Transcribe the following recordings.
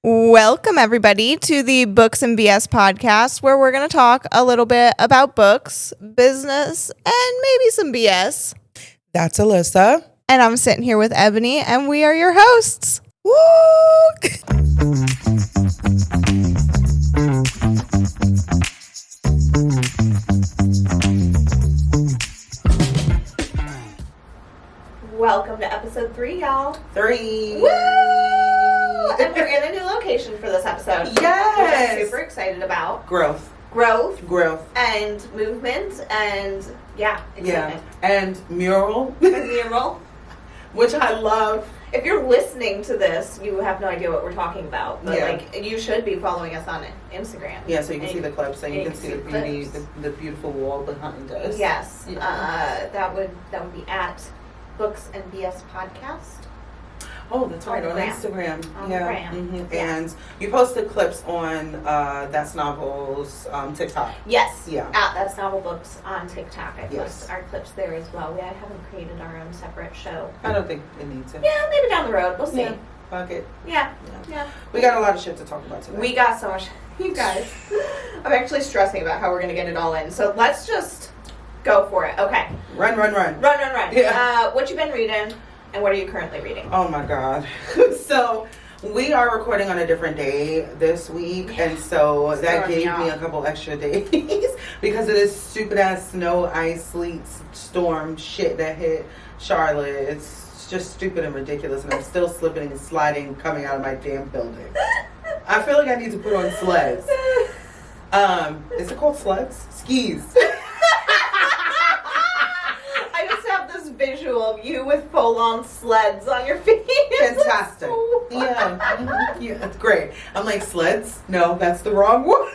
Welcome, everybody, to the Books and BS podcast, where we're going to talk a little bit about books, business, and maybe some BS. That's Alyssa. And I'm sitting here with Ebony, and we are your hosts. Woo! Welcome to episode 3, y'all. 3. Woo! And we're in a new location for this episode. Yes! Which I'm super excited about. Growth. And movement, and excitement. Yeah. And mural. And mural. Which I love. If you're listening to this, you have no idea what we're talking about. But you should be following us on Instagram. Yeah, so you can see the clips and you can see the beauty, the beautiful wall behind us. Yes. Yeah. That would be at Books and BS Podcast. Oh, that's right, on Instagram. On the gram. Mm-hmm. Yeah. And you posted clips on That's Novel's TikTok. Yes. Yeah. At That's Novel Books on TikTok. I Yes. post our clips there as well. We haven't created our own separate show. I don't think it needs to. Yeah, maybe down the road. We'll see. Yeah. Fuck it. Yeah. We got a lot of shit to talk about today. We got so much. You guys. I'm actually stressing about how we're going to get it all in. So let's just go for it. Okay. Run. Run. Yeah. What you been reading, and what are you currently reading? Oh my God. So we are recording on a different day this week, and so that gave me a couple extra days because of this stupid ass snow, ice, sleet, storm shit that hit Charlotte. It's just stupid and ridiculous, and I'm still slipping and sliding coming out of my damn building. I feel like I need to put on sleds. Is it called sleds? Skis. I just have this visual of you with full-on sleds on your feet. Fantastic. Yeah, it's great. I'm like, sleds? No, that's the wrong one.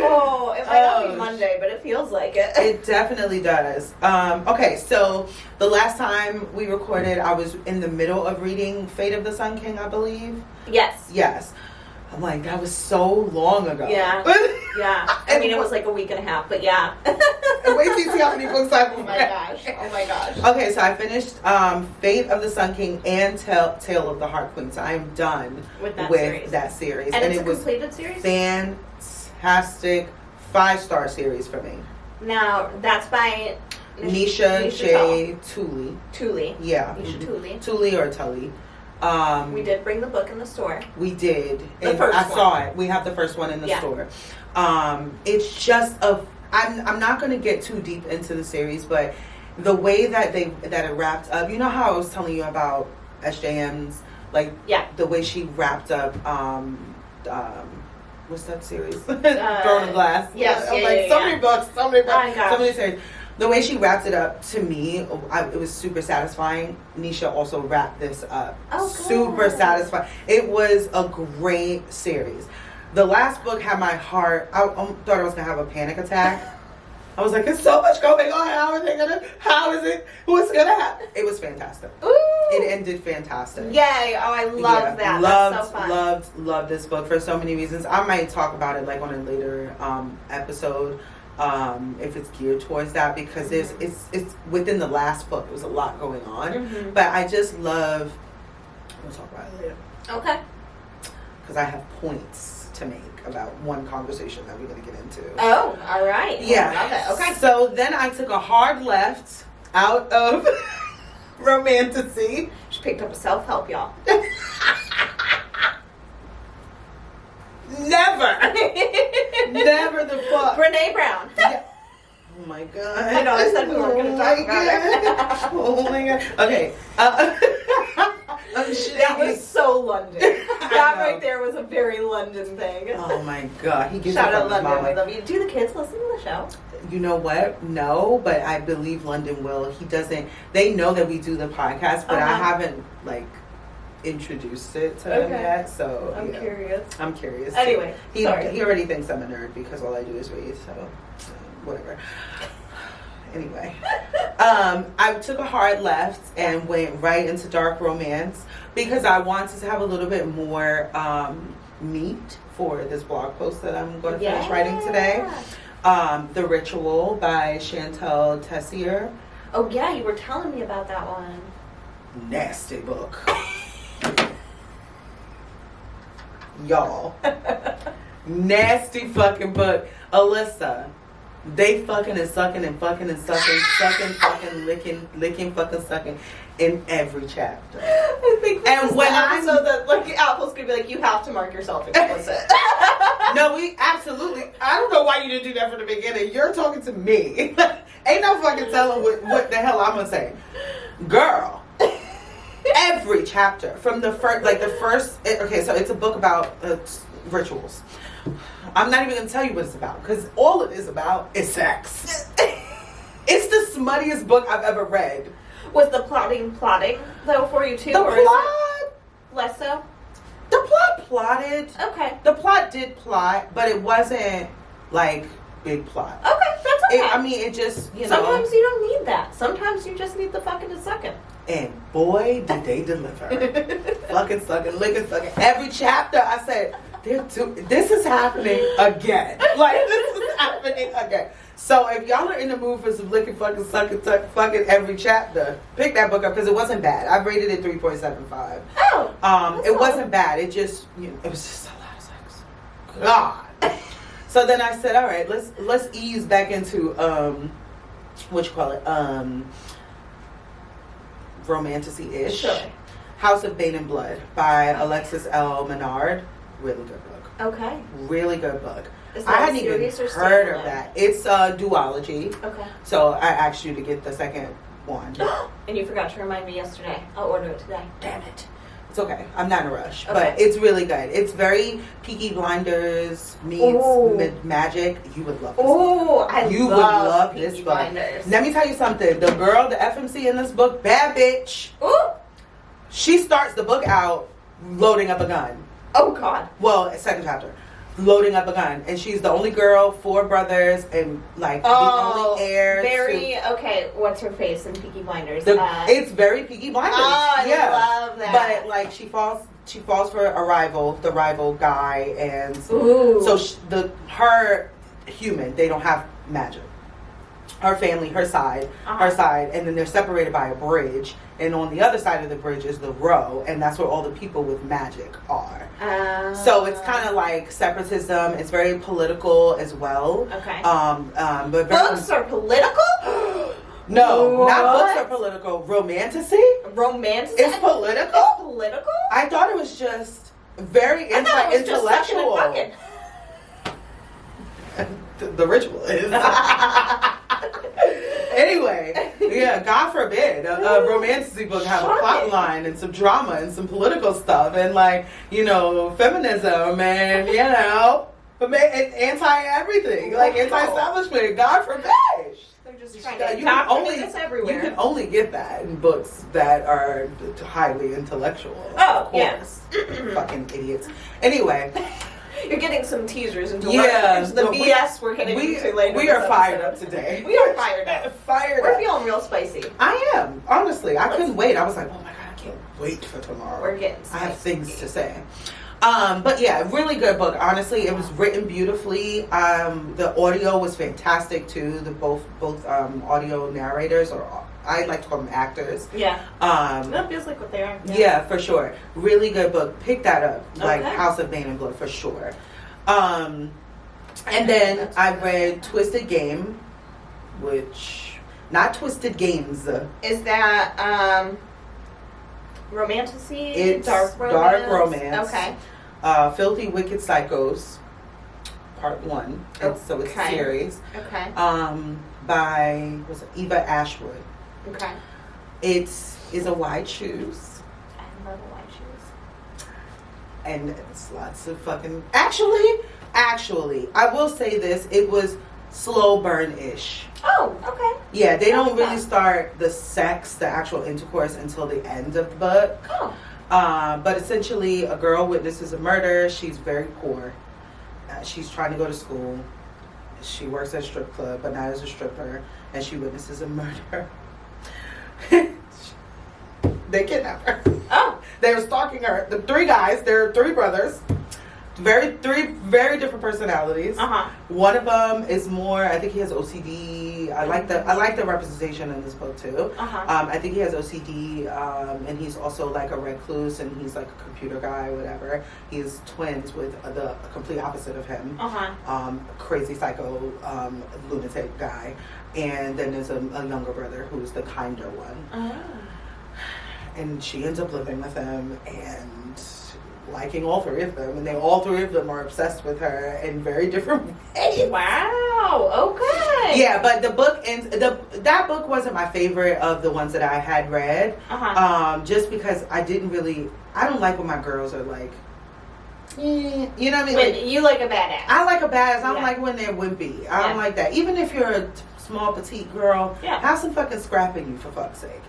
Oh, it might not be Monday, but it feels like it. It definitely does. Okay, so the last time we recorded, I was in the middle of reading Fate of the Sun King, I believe. Yes. I'm like, that was so long ago. Yeah. I mean, it was like a week and a half, but yeah. Wait till you see how many books I've read. Oh my gosh. Okay, so I finished Fate of the Sun King and Tale of the Heart Queen. So I'm done with that series. And it's it a completed series? Fantastic 5-star series for me. Now, that's by Nisha J. Tulli. Tulli. Yeah. Nisha Tulli. Tulli or Tulli. We did bring the book in the store. We did. The first one. I saw it. We have the first one in the store. It's just I'm not going to get too deep into the series, but the way that it wrapped up. You know how I was telling you about SJM's, the way she wrapped up. What's that series? Throne of Glass. Yes. Many books. So many books. Oh my gosh. So many series. The way she wrapped it up, to me, it was super satisfying. Nisha also wrapped this up. Oh, super satisfying. It was a great series. The last book had my heart. I thought I was going to have a panic attack. I was like, there's so much going on. How is it? What's going to happen? It was fantastic. Ooh. It ended fantastic. Yay. Oh, I love that. That's so fun. Loved this book for so many reasons. I might talk about it on a later episode. If it's geared towards that, because it's within the last book. There was a lot going on, but I just love. We'll talk about it later. Okay. Because I have points to make about one conversation that we're going to get into. Oh, all right. Yeah. I love it. Okay. So then I took a hard left out of romantasy. She picked up a self-help, y'all. Never the fuck. Brene Brown. Yeah. Oh my God. I know, I said we weren't going to talk about it. Oh my God. Okay. That was so London. That right there was a very London thing. Oh my God. He gives Shout out London. London. We love you. Do the kids listen to the show? You know what? No, but I believe London will. He doesn't. They know that we do the podcast, but I haven't introduced it to him yet. So I'm curious. I'm curious. Anyway, he already thinks I'm a nerd because all I do is read. So whatever. Anyway, I took a hard left and went right into dark romance because I wanted to have a little bit more meat for this blog post that I'm going to finish writing today. The Ritual by Shantel Tessier. Oh yeah, you were telling me about. about that one. Nasty book. y'all. Nasty fucking book. Alyssa. They fucking and sucking and fucking and sucking, fucking licking, fucking sucking in every chapter. I think this and is when the episode that like Apple's gonna be like, you have to mark yourself explicit. No, we absolutely. I don't know why you didn't do that from the beginning. You're talking to me. Ain't no fucking telling what the hell I'm gonna say, girl. Every chapter from the first, okay, so it's a book about rituals. I'm not even gonna tell you what it's about because all it is about is sex. It's the smuttiest book I've ever read. Was the plotting though for you too? The or plot, is it less so? the plot plotted. Okay. The plot did plot, but it wasn't like big plot. Okay, that's okay. I mean, it just, you know. Sometimes you don't need that. Sometimes you just need the fucking and sucking. And boy, did they deliver. Fucking sucking, licking, sucking. Every chapter, I said, this is happening again. Like, this is happening again. So if y'all are in the mood for some licking, fucking, sucking, fucking every chapter, pick that book up because it wasn't bad. I rated it 3.75. Oh. It wasn't bad. It just, it was just a lot of sex. God. So then I said, all right, let's ease back into what you call it, romantasy-ish. Sure. House of Bane and Blood by Alexis L. Menard. Really good book. Okay. Really good book. Is I that hadn't even series or heard of standalone? that. It's a duology. Okay. So I asked you to get the second one. And you forgot to remind me yesterday. I'll order it today. Damn it. It's okay. I'm not in a rush. Okay. But it's really good. It's very Peaky Blinders meets magic. You would love this book. You would love Peaky this book. Blinders. Let me tell you something. The girl, the FMC in this book, bad bitch. Ooh. She starts the book out loading up a gun. Oh, God. Well, second chapter. Loading up a gun. And she's the only girl, 4 brothers, and like the only heir. Okay, what's her face in Peaky Blinders? It's very Peaky Blinders. Oh, I love that. But like she falls for the rival guy, and Ooh. so her human, they don't have magic. Her family, her side, and then they're separated by a bridge. And on the other side of the bridge is the row, and that's where all the people with magic are. So it's kind of like separatism. It's very political as well. Okay. But Books are political? No, What? not books are political. Romantasy? Romantasy? It's political? It's political? I thought it was just very intellectual. The ritual is. Anyway, yeah, God forbid a romantasy book have a plot line and some drama and some political stuff and feminism and anti-everything, like anti-establishment. God forbid. They're just trying to document this everywhere. You can only get that in books that are highly intellectual. Oh, of course. Yeah. Fucking idiots. Anyway. You're getting some teasers into the BS we're getting into later. We are fired up today. We are fired up. We're feeling real spicy. I am. Honestly, I couldn't wait. I was like, oh my God, I can't wait for tomorrow. We're getting spicy. I have things to say. But yeah, really good book. Honestly, it was written beautifully. The audio was fantastic too. The both audio narrators, or I like to call them actors. Yeah. That feels like what they are. Yeah, for sure. Really good book. Pick that up. Like Okay. House of Bane and Blood for sure. And then I read Twisted Game, which not Twisted Games. Is that romantasy? It's dark romance. Okay. Filthy Wicked Psychos, Part 1. So it's a series. Okay. By Eva Ashwood. Okay. It is a wide shoes. I love white shoes. And it's lots of fucking... Actually, I will say this. It was slow burn-ish. Oh, okay. Yeah, they don't really start the actual intercourse until the end of the book. Oh. But essentially, a girl witnesses a murder. She's very poor. She's trying to go to school. She works at a strip club, but not as a stripper. And she witnesses a murder. They kidnapped her. Oh. They were stalking her. The 3 guys, they're 3 brothers. Three very different personalities. One of them is more, I think he has OCD. I like the representation in this book too. I think he has OCD, and he's also like a recluse, and he's like a computer guy, whatever. He's twins with the complete opposite of him. Crazy psycho lunatic guy. And then there's a younger brother who's the kinder one. And she ends up living with him and liking all three of them, and all three of them are obsessed with her in very different ways. Wow. Okay. Yeah, but the book ends. That book wasn't my favorite of the ones that I had read. Just because I don't like when my girls are like, you know what I mean? When you like a badass. I like a badass. I don't like when they're wimpy. I don't like that. Even if you're a small petite girl, have some fucking scrap in you, for fuck's sake.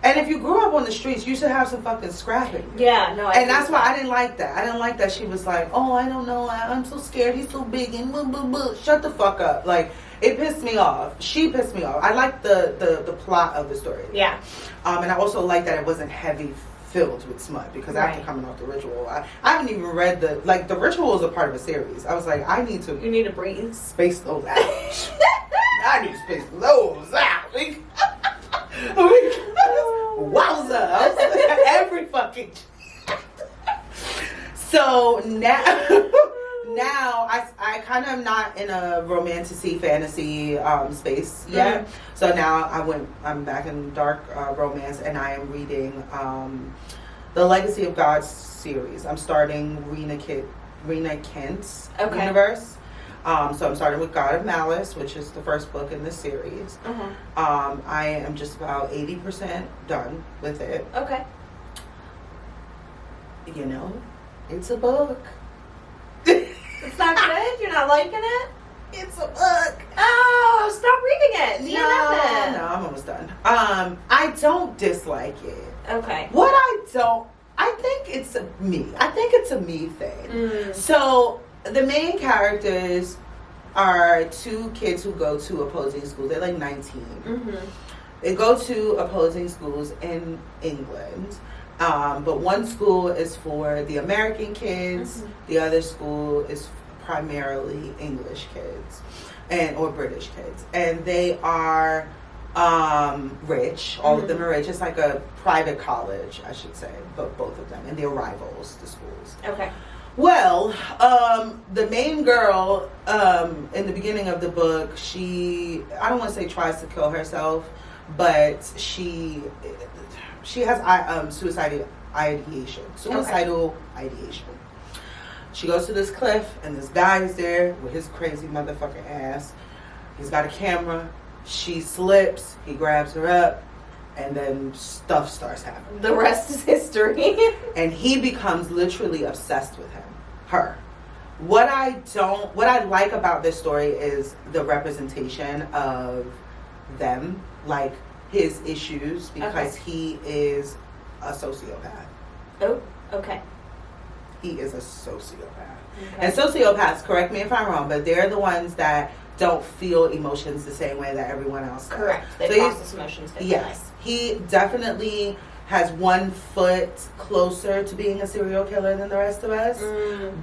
And if you grew up on the streets, you should have some fucking scrapping. Yeah, no, and that's why I didn't like that. I didn't like that she was like, oh, I don't know, I'm so scared, he's so big, and blah, blah, blah. Shut the fuck up. Like, it pissed me off. She pissed me off. I liked the plot of the story. Yeah. And I also liked that it wasn't heavy filled with smut, because after coming off the ritual, I haven't even read the ritual is a part of a series. I was like, you need to breathe. Space those out. I need to space those out. Wowza. Every fucking So now I kind of am not in a fantasy space yet. So now I'm back in dark romance, and I am reading the Legacy of God series. I'm starting Rina Kent's universe. So I'm starting with God of Malice, which is the first book in this series. I am just about 80% done with it. Okay. You know, it's a book. It's not good? You're not liking it? It's a book. Oh, stop reading it. No, I'm almost done. I don't dislike it. Okay. I think it's a me thing. So the main characters are two kids who go to opposing schools. They're like 19. They go to opposing schools in England. But one school is for the American kids. The other school is primarily English kids or British kids. And they are rich. All of them are rich. It's like a private college, I should say, but both of them. And they're rivals, the schools. Okay. Well, the main girl, in the beginning of the book, I don't want to say tries to kill herself, but she has suicidal ideation. She goes to this cliff, and this guy is there with his crazy motherfucking ass. He's got a camera. She slips. He grabs her up, and then stuff starts happening. The rest is history. And he becomes literally obsessed with her. What I like about this story is the representation of them, like his issues, because he is a sociopath. Oh, okay. He is a sociopath. And sociopaths, correct me if I'm wrong, but they're the ones that don't feel emotions the same way that everyone else does. Correct. They process emotions differently. Yes. He definitely has one foot closer to being a serial killer than the rest of us.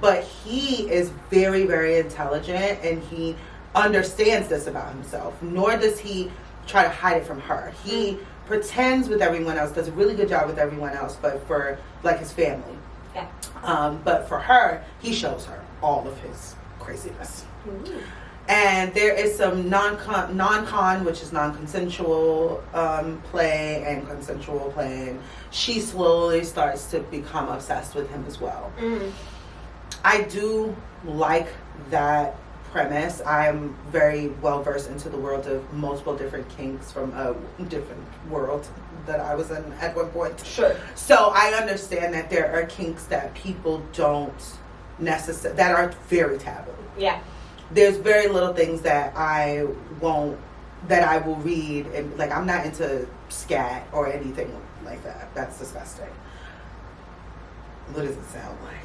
But he is very, very intelligent, and he understands this about himself. Nor does he try to hide it from her. He pretends with everyone else, does a really good job with everyone else, but for like his family. Yeah. But for her, he shows her all of his craziness. And there is some non-con, which is non-consensual play, and consensual play. And she slowly starts to become obsessed with him as well. I do like that premise. I'm very well versed into the world of multiple different kinks from a different world that I was in at one point. Sure. So I understand that there are kinks that people don't necessarily, that are very taboo. Yeah. There's very little things that I will read, and like, I'm not into scat or anything like that. That's disgusting. What does it sound like?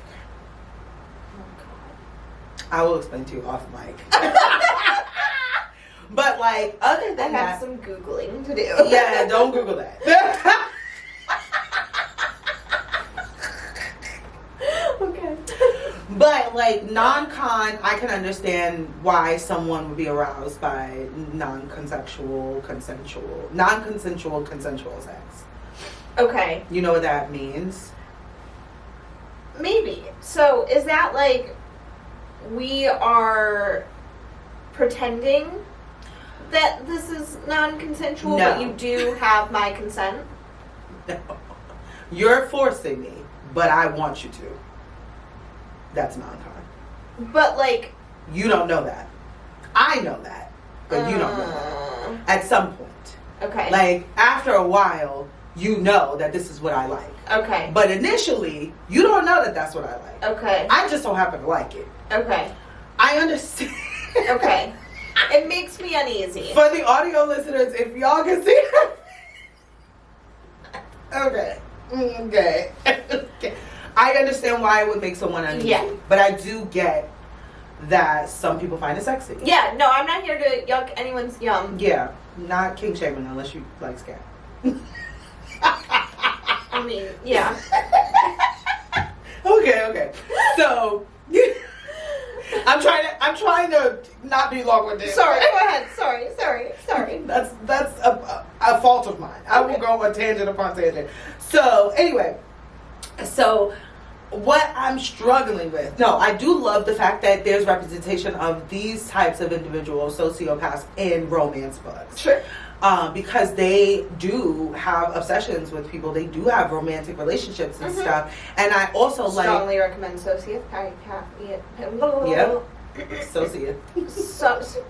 I will explain to you off mic. But like, other than I that, have some Googling to do. Yeah, don't Google that. Okay. But like non-con, I can understand why someone would be aroused by non-consensual sex. Okay. You know what that means? Maybe. So is that like we are pretending that this is non-consensual, No. but you do have my consent? No. You're forcing me, but I want you to. That's non-con. But like... You don't know that. I know that. But you don't know that. At some point. Okay. Like, after a while, you know that this is what I like. Okay. But initially, you don't know that that's what I like. Okay. I just don't happen to like it. Okay. I understand. Okay. It makes me uneasy. For the audio listeners, if y'all can see it. Okay. Okay. Okay. I understand why it would make someone uneasy. Yeah. But I do get that some people find it sexy. Yeah, no, I'm not here to yuck anyone's yum. Yeah. Not king shaming unless you like scat. I mean, yeah. Okay. So I'm trying to not be long with this. Sorry, go ahead. Sorry. That's a fault of mine. I will go a tangent upon tangent. So anyway, what I'm struggling with, no, I do love the fact that there's representation of these types of individuals, sociopaths, in romance books. Sure. Because they do have obsessions with people. They do have romantic relationships and stuff. And I also strongly recommend Sociopath. Yep. Sociopath.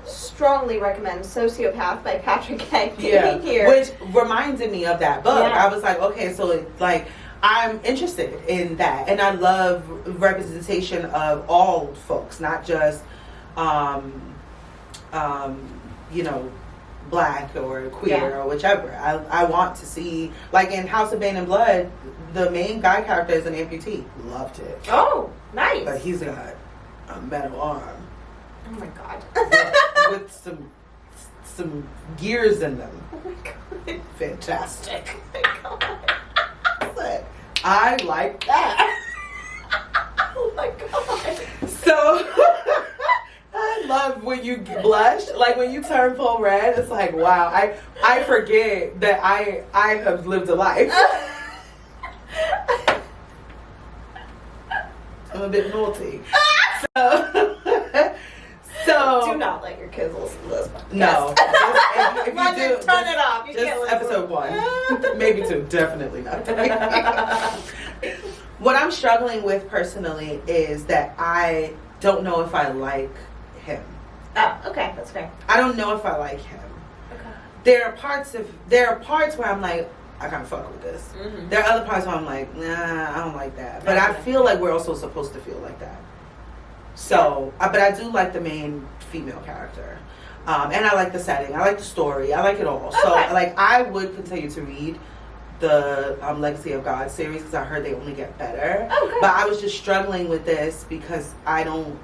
Strongly recommend Sociopath by Patrick Keg. Yeah. Here. Which reminded me of that book. Yeah. I was like, okay, so like I'm interested in that, and I love representation of all folks, not just black or queer or whichever. I want to see, like in House of Bane and Blood, the main guy character is an amputee. Loved it. Oh, nice. But he's got a metal arm. Oh my god. with some gears in them. Oh my god. Fantastic. Oh my god. I like that. Oh my god. So I love when you blush, like when you turn full red. It's like, wow, I forget that I have lived a life. I'm a bit naughty. So do not let your kids listen to this. No. If you do, turn it off. You can't just listen. episode 1, maybe 2, definitely not 3. What I'm struggling with personally is that I don't know if I like him. Oh, okay, that's fair. I don't know if I like him. Okay. There are parts where I'm like, I can't fuck with this. Mm-hmm. There are other parts where I'm like, nah, I don't like that. But I feel like we're also supposed to feel like that. So, but I do like the main female character. And I like the setting. I like the story. I like it all. Okay. So, like, I would continue to read the Legacy of God series because I heard they only get better. Oh, good. But I was just struggling with this because I don't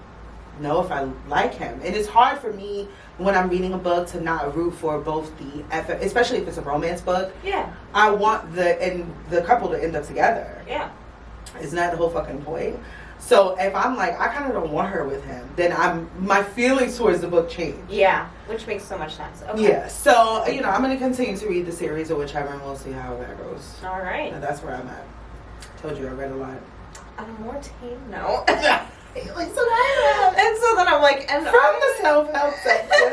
know if I like him. And it's hard for me when I'm reading a book to not root for both especially if it's a romance book. Yeah. I want the couple to end up together. Yeah. Isn't that the whole fucking point? So if I'm like, I kind of don't want her with him, then my feelings towards the book change. Yeah, which makes so much sense. Okay. Yeah, so, I'm going to continue to read the series or whichever, and we'll see how that goes. All right. And that's where I'm at. Told you I read a lot. I'm more tame now. And so then I'm like, and from the self-help section.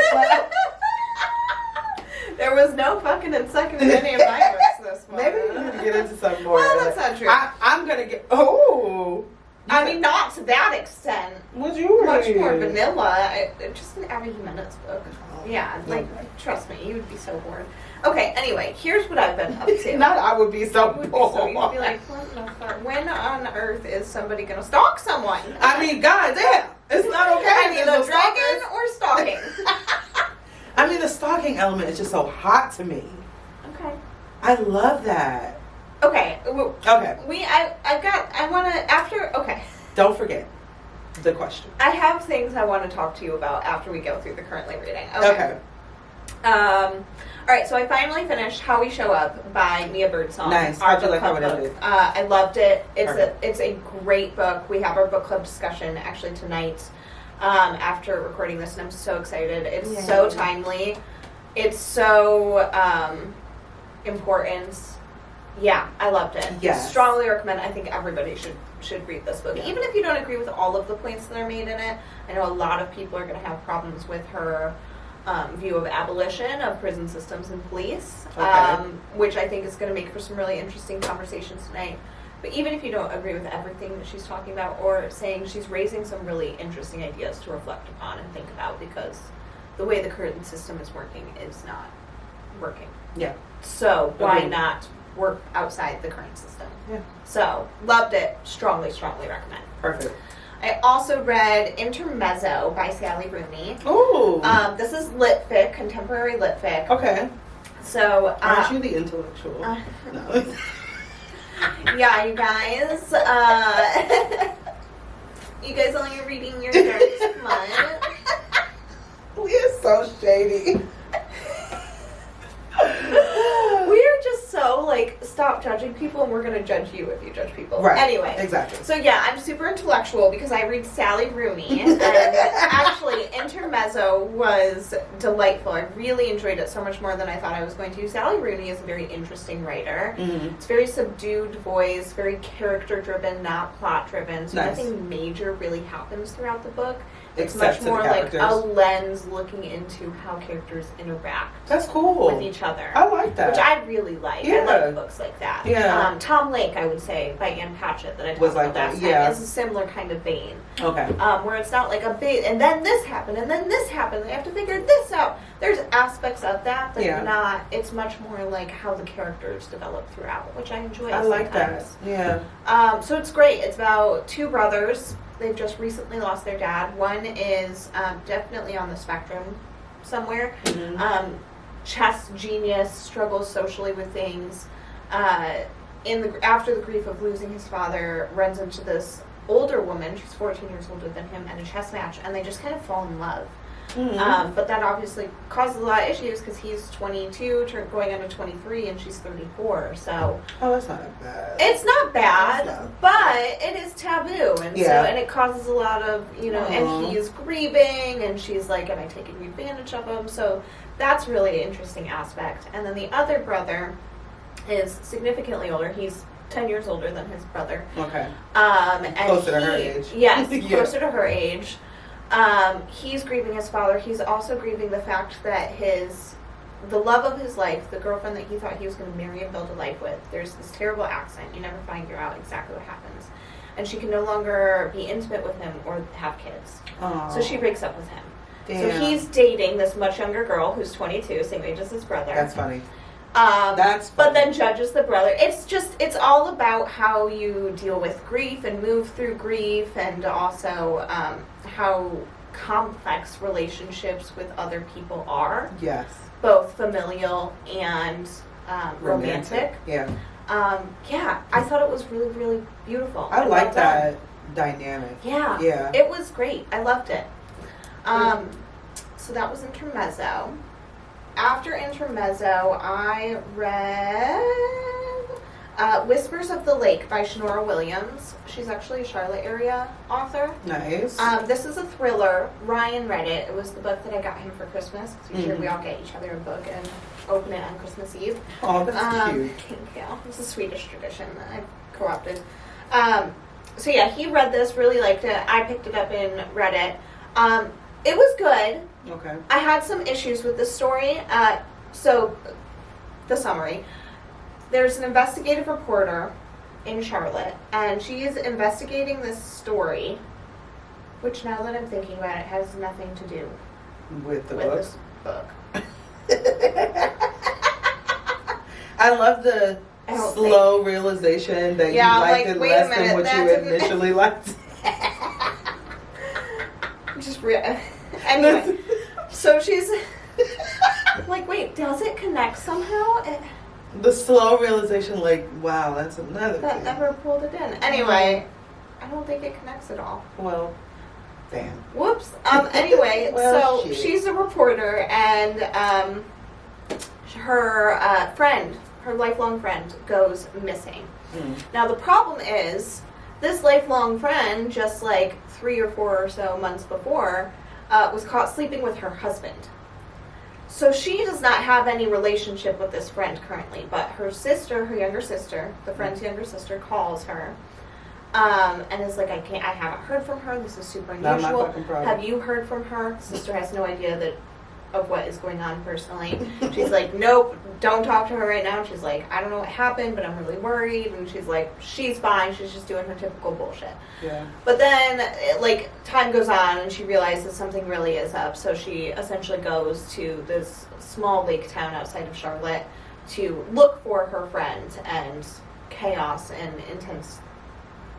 There was no fucking in second in any of my books this month. Maybe we need to get into some more. Well, that's not true. I'm going to get, I mean, not to that extent. What'd you read? Much more vanilla. Just an Abby Jimenez book. Oh, Yeah, like, trust me, you would be so bored. Okay, anyway, here's what I've been up to. Not I would be so bored. You'd be like, what the fuck? When on earth is somebody gonna stalk someone? I mean, goddamn, it's not okay. I mean, the dragon or stalking? I mean, the stalking element is just so hot to me. Okay. I love that. Okay. Okay. Okay. Don't forget the question. I have things I want to talk to you about after we go through the currently reading. Okay. All right, so I finally finished How We Show Up by Mia Birdsong. Nice. Our How'd you book like how club it book. ended? I loved it. Perfect. It's a great book. We have our book club discussion actually tonight after recording this, and I'm so excited. It's so timely. It's so important. Yeah, I loved it. Yes. Strongly recommend. I think everybody should read this book. Yeah. Even if you don't agree with all of the points that are made in it. I know a lot of people are going to have problems with her view of abolition of prison systems and police, which I think is going to make for some really interesting conversations tonight. But even if you don't agree with everything that she's talking about or saying, she's raising some really interesting ideas to reflect upon and think about, because the way the current system is working is not working. Yeah. So why Agreed. not work outside the current system? Yeah. So loved it. Strongly recommend. Perfect. I also read Intermezzo by Sally Rooney. Ooh. This is lit fic, contemporary lit fic. Okay. So Aren't you the intellectual? No. yeah, you guys. You guys only are reading your dark smut. We are so shady. We're just so stop judging people, and we're gonna judge you if you judge people. Right. Anyway. Exactly. So yeah, I'm super intellectual because I read Sally Rooney, and actually Intermezzo was delightful. I really enjoyed it so much more than I thought I was going to. Sally Rooney is a very interesting writer. Mm-hmm. It's very subdued voice, very character driven, not plot driven. So Nice. nothing major really happens throughout the book. It's Except much to the more like characters. a lens looking into how characters interact That's cool. with each other. I like that. Which I really like. Yeah. I like books like that. Yeah. Tom Lake, I would say, by Anne Patchett, that I talked Was about like that, last yeah. time, is a similar kind of vein. Okay. Where it's not like a big, and then this happened, and then this happened, they have to figure this out. There's aspects of that, but Yeah. not, it's much more like how the characters develop throughout, which I enjoy I like that. sometimes. Yeah. So it's great. It's about two brothers. They've just recently lost their dad. One is definitely on the spectrum somewhere. Mm-hmm. Chess genius, struggles socially with things. After the grief of losing his father, runs into this older woman. She's 14 years older than him, at a chess match, and they just kind of fall in love. Mm-hmm. But that obviously causes a lot of issues because he's 22, going on to 23, and she's 34. So Oh, that's not bad. it's not bad, That's not but it is taboo, and Yeah. and it causes a lot of Aw. and he's grieving, and she's like, "Am I taking advantage of him?" So that's really an interesting aspect. And then the other brother is significantly older. He's 10 years older than his brother. Okay. And Closer to her age. Yes, Yeah. closer to her age. He's grieving his father. He's also grieving the fact that the love of his life, the girlfriend that he thought he was going to marry and build a life with, there's this terrible accident. You never figure out exactly what happens. And she can no longer be intimate with him or have kids. Aw. So she breaks up with him. Damn. So he's dating this much younger girl who's 22, same age as his brother. That's funny. That's funny. But then judges the brother. It's all about how you deal with grief and move through grief, and also how complex relationships with other people are, Yes. both familial and romantic. Yeah. Yeah, I thought it was really, really beautiful. I like love that dynamic. Yeah. Yeah. It was great. I loved it. So that was Intermezzo. After Intermezzo, I read Whispers of the Lake by Shanora Williams. She's actually a Charlotte area author. Nice. This is a thriller. Ryan read it. It was the book that I got him for Christmas. Because usually we all get each other a book and open it on Christmas Eve. Oh, that's cute. Yeah, it's a Swedish tradition that I've co-opted. So yeah, he read this, really liked it. I picked it up and read it. It was good. Okay. I had some issues with the story. So, the summary. There's an investigative reporter in Charlotte, and she is investigating this story, which now that I'm thinking about it, has nothing to do With the with book. this book. I love the I don't slow realization that Yeah, you I'm liked like, it wait a less than minute, what you that's a- initially liked. Anyway, so she's like, wait, does it connect somehow? The slow realization, like, wow, that's another That thing. never pulled it in. Anyway, I don't think it connects at all. Well, Damn. Whoops. Anyway, Well, so shit. she's a reporter, and her friend, her lifelong friend, goes missing. Now, the problem is, this lifelong friend, just like 3 or 4 or so months before, was caught sleeping with her husband. So she does not have any relationship with this friend currently, but her sister, her younger sister, the friend's younger sister, calls her and is like, I haven't heard from her. This is super Not my unusual. fucking problem. Have you heard from her? Sister has no idea of what is going on personally. She's like, nope, don't talk to her right now. She's like, I don't know what happened, but I'm really worried. And she's like, she's fine. She's just doing her typical bullshit. Yeah. But then, time goes on, and she realizes something really is up. So she essentially goes to this small lake town outside of Charlotte to look for her friend, and chaos and intense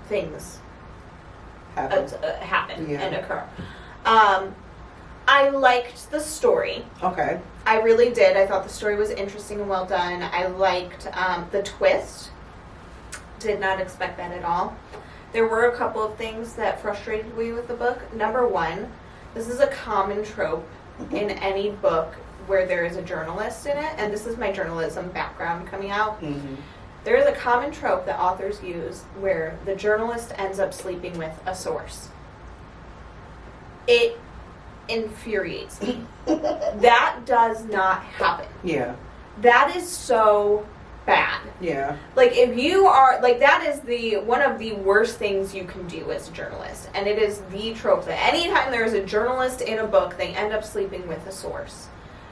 things happen Yeah. and occur. I liked the story. Okay. I really did. I thought the story was interesting and well done. I liked the twist. Did not expect that at all. There were a couple of things that frustrated me with the book. Number one, this is a common trope in any book where there is a journalist in it, and this is my journalism background coming out. Mm-hmm. There is a common trope that authors use where the journalist ends up sleeping with a source. It infuriates me. That does not happen. Yeah. That is so bad. Yeah. Like, if you are, that is one of the worst things you can do as a journalist. And it is the trope that anytime there is a journalist in a book, they end up sleeping with a source.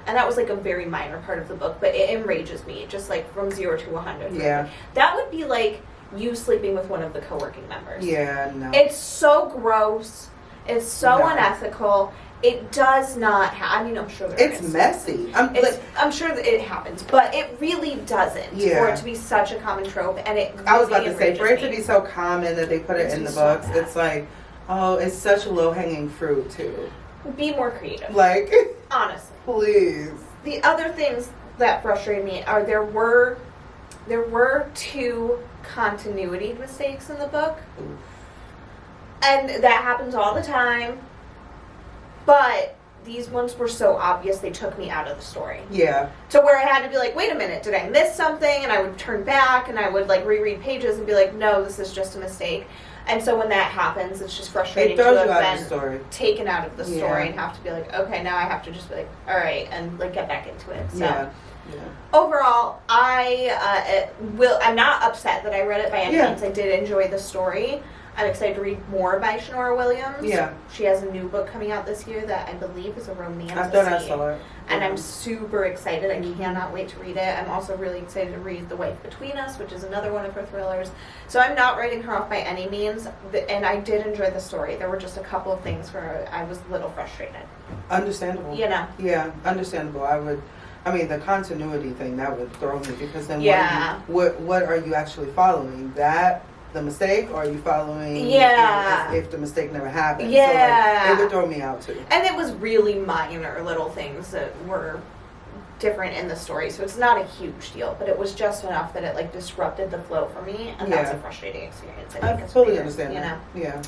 And that was a very minor part of the book, but it enrages me, just from 0 to 100. Yeah. That would be like you sleeping with one of the co-working members. Yeah, no. It's so gross. It's so No. unethical. It does not I'm sure there It's is. messy. I'm sure that it happens, but it really doesn't for it to be such a common trope. And it really I was about to say, for it to enrages be so common that they put it in the books, bad. it's like, oh, it's such a low-hanging fruit, too. me. Be more creative. Honestly. Please. The other things that frustrated me are there were 2 continuity mistakes in the book. Oof. And that happens all the time. But these ones were so obvious, they took me out of the story. Yeah. To where I had to be like, wait a minute, did I miss something? And I would turn back and I would reread pages and be like, no, this is just a mistake. And so when that happens, it's just frustrating It throws to you have out of the been story. taken out of the story Yeah. and have to be like, okay, now I have to just be like, all right, and get back into it. So Yeah. overall, I'm not upset that I read it by any means. I did enjoy the story. I'm excited to read more by Shanora Williams. Yeah. She has a new book coming out this year that I believe is a romance. I thought I saw it. And I'm super excited. I cannot wait to read it. I'm also really excited to read The Wife Between Us, which is another one of her thrillers. So I'm not writing her off by any means. And I did enjoy the story. There were just a couple of things where I was a little frustrated. Understandable. Yeah, understandable. The continuity thing, that would throw me, because then what are you actually following? The mistake, or are you following as if the mistake never happened? Yeah. So it would throw me out too. And it was really minor little things that were different in the story, so it's not a huge deal, but it was just enough that it disrupted the flow for me, and that's a frustrating experience. I think I fully understand that. Yeah.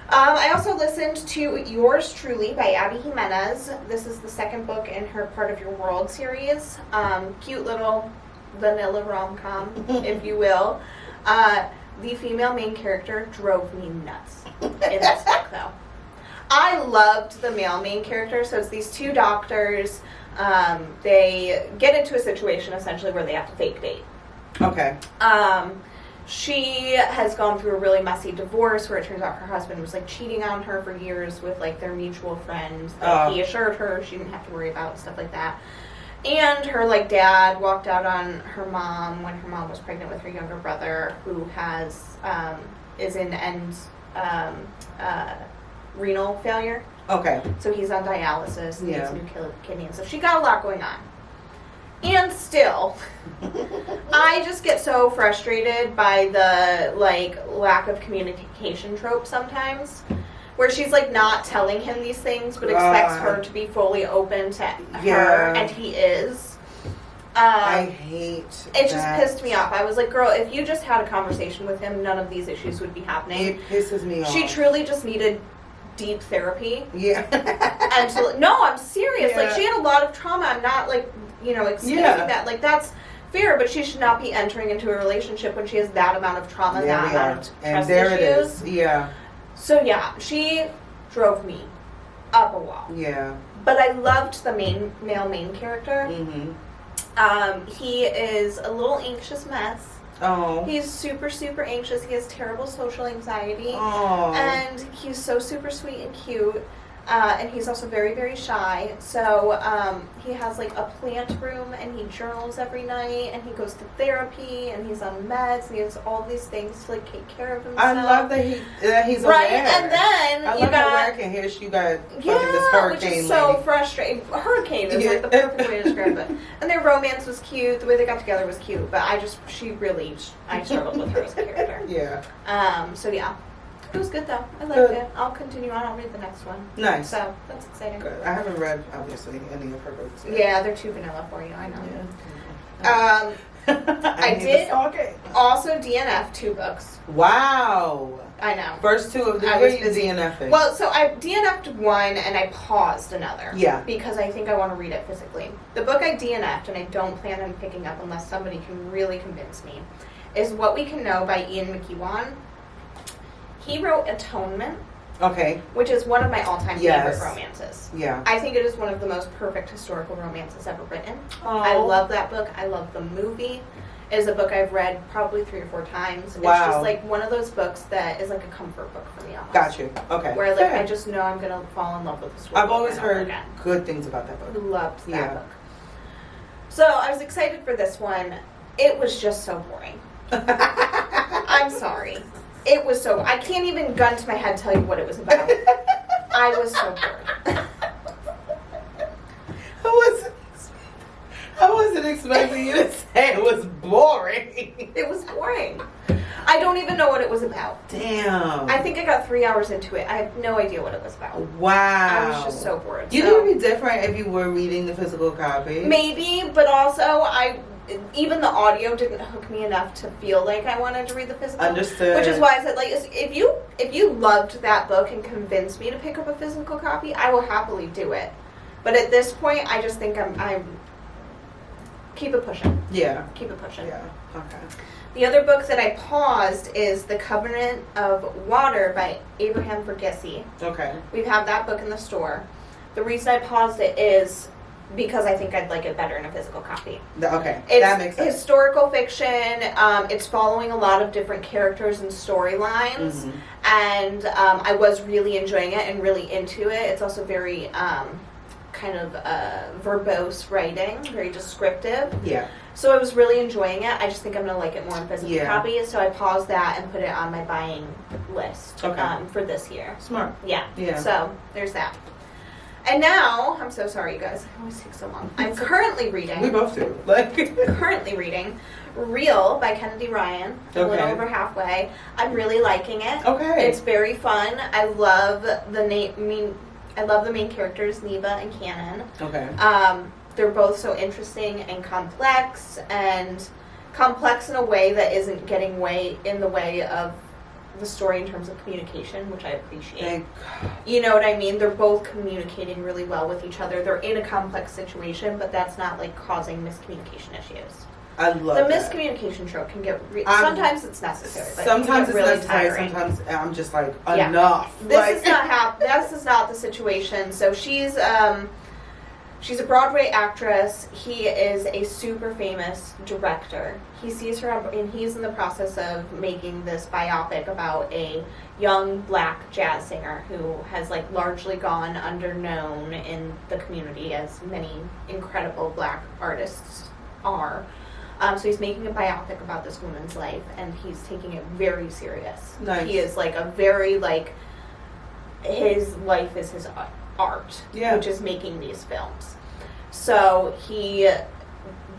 I also listened to Yours Truly by Abby Jimenez. This is the second book in her Part of Your World series. Cute little vanilla rom-com, if you will. The female main character drove me nuts in this book, though. I loved the male main character. So it's these 2 doctors. They get into a situation, essentially, where they have to fake date. Okay. She has gone through a really messy divorce where it turns out her husband was cheating on her for years with their mutual friends that he assured her she didn't have to worry about and stuff like that. And her dad walked out on her mom when her mom was pregnant with her younger brother, who is in renal failure. Okay. So he's on dialysis and needs a new kidney and stuff. She got a lot going on. And still, I just get so frustrated by the lack of communication trope sometimes, where she's not telling him these things, but expects her to be fully open to her, and he is. I hate it. Just pissed me off. I was like, girl, if you just had a conversation with him, none of these issues would be happening. It pisses me off. She truly just needed deep therapy. Yeah. And no, I'm serious. Yeah. Like, she had a lot of trauma. I'm not, like, excusing that. Like, that's fair, but she should not be entering into a relationship when she has that amount of trauma, that amount of trust issues. Yeah. So, yeah, she drove me up a wall. Yeah. But I loved the male main character. Mm-hmm. He is a little anxious mess. Oh. He's super, super anxious. He has terrible social anxiety. Oh. And he's so super sweet and cute. And he's also very, very shy. So he has like a plant room, and he journals every night, and he goes to therapy, and he's on meds, and he has all these things to like take care of himself. I love that he's right. aware. And then I you love got how American here you got fucking this which hurricane is so lady. frustrating. Hurricane is like the perfect way to describe it. And their romance was cute. The way they got together was cute. But I struggled with her as a character. Yeah. So yeah. It was good though. I liked it. I'll continue on. I'll read the next one. Nice. So that's exciting. Good. I haven't read obviously any of her books yet. Yeah, they're too vanilla for you. I know. Yeah. I did also DNF 2 books. Wow. I know. First 2 of the I year was you busy. DNFing. Well, so I DNF'd 1 and I paused another. Yeah. Because I think I want to read it physically. The book I DNF'd, and I don't plan on picking up unless somebody can really convince me, is What We Can Know by Ian McEwan. He wrote Atonement. Okay. Which is one of my all-time favorite romances. Yeah. I think it is one of the most perfect historical romances ever written. Oh. I love that book. I love the movie. It is a book I've read probably 3 or 4 times. Wow. It's just like one of those books that is like a comfort book for me almost. Got you. Okay. Where like I just know I'm going to fall in love with this story. I've always heard good things about that book. Loved that book. So I was excited for this one. It was just so boring. I'm sorry. It was so... I can't even gun to my head tell you what it was about. I was so bored. I wasn't expecting you to say it was boring. It was boring. I don't even know what it was about. Damn. I think I got 3 hours into it. I have no idea what it was about. Wow. I was just so bored. You think it'd be different if you were reading the physical copy? Maybe, but also even the audio didn't hook me enough to feel like I wanted to read the physical. Understood. Which is why I said, like, if you loved that book and convinced me to pick up a physical copy, I will happily do it. But at this point, I just think I'm keep it pushing. Yeah. Keep it pushing. Yeah. Okay. The other book that I paused is The Covenant of Water by Abraham Verghese. Okay. We have that book in the store. The reason I paused it is because I think I'd like it better in a physical copy. Okay, It's that makes sense. Historical fiction. It's following a lot of different characters and storylines, and I was really enjoying it and really into it. It's also very kind of verbose writing, very descriptive. Yeah. So I was really enjoying it. I just think I'm going to like it more in physical Yeah. copy, so I paused that and put it on my buying list for this year. Smart. Yeah. Yeah. So there's that. And now, I'm so sorry, you guys. I always take so long. I'm currently reading. We both do. Currently reading Real by Kennedy Ryan. A little over halfway. I'm really liking it. Okay. It's very fun. I love the main characters, Neva and Cannon. Okay. They're both so interesting and complex in a way that isn't getting in the way of the story in terms of communication, which I appreciate. You know what I mean? They're both communicating really well with each other. They're in a complex situation, but that's not like causing miscommunication issues. I love the miscommunication trope can get sometimes it's necessary. But sometimes it's really necessary. Tiring. Sometimes I'm just like enough. This is not the situation. So she's a Broadway actress. He is a super famous director. He sees her and he's in the process of making this biopic about a young black jazz singer who has like largely gone underknown in the community, as many incredible black artists are. So he's making a biopic about this woman's life, and he's taking it very serious. Nice. He is like a very his life is his art, which is making these films. So he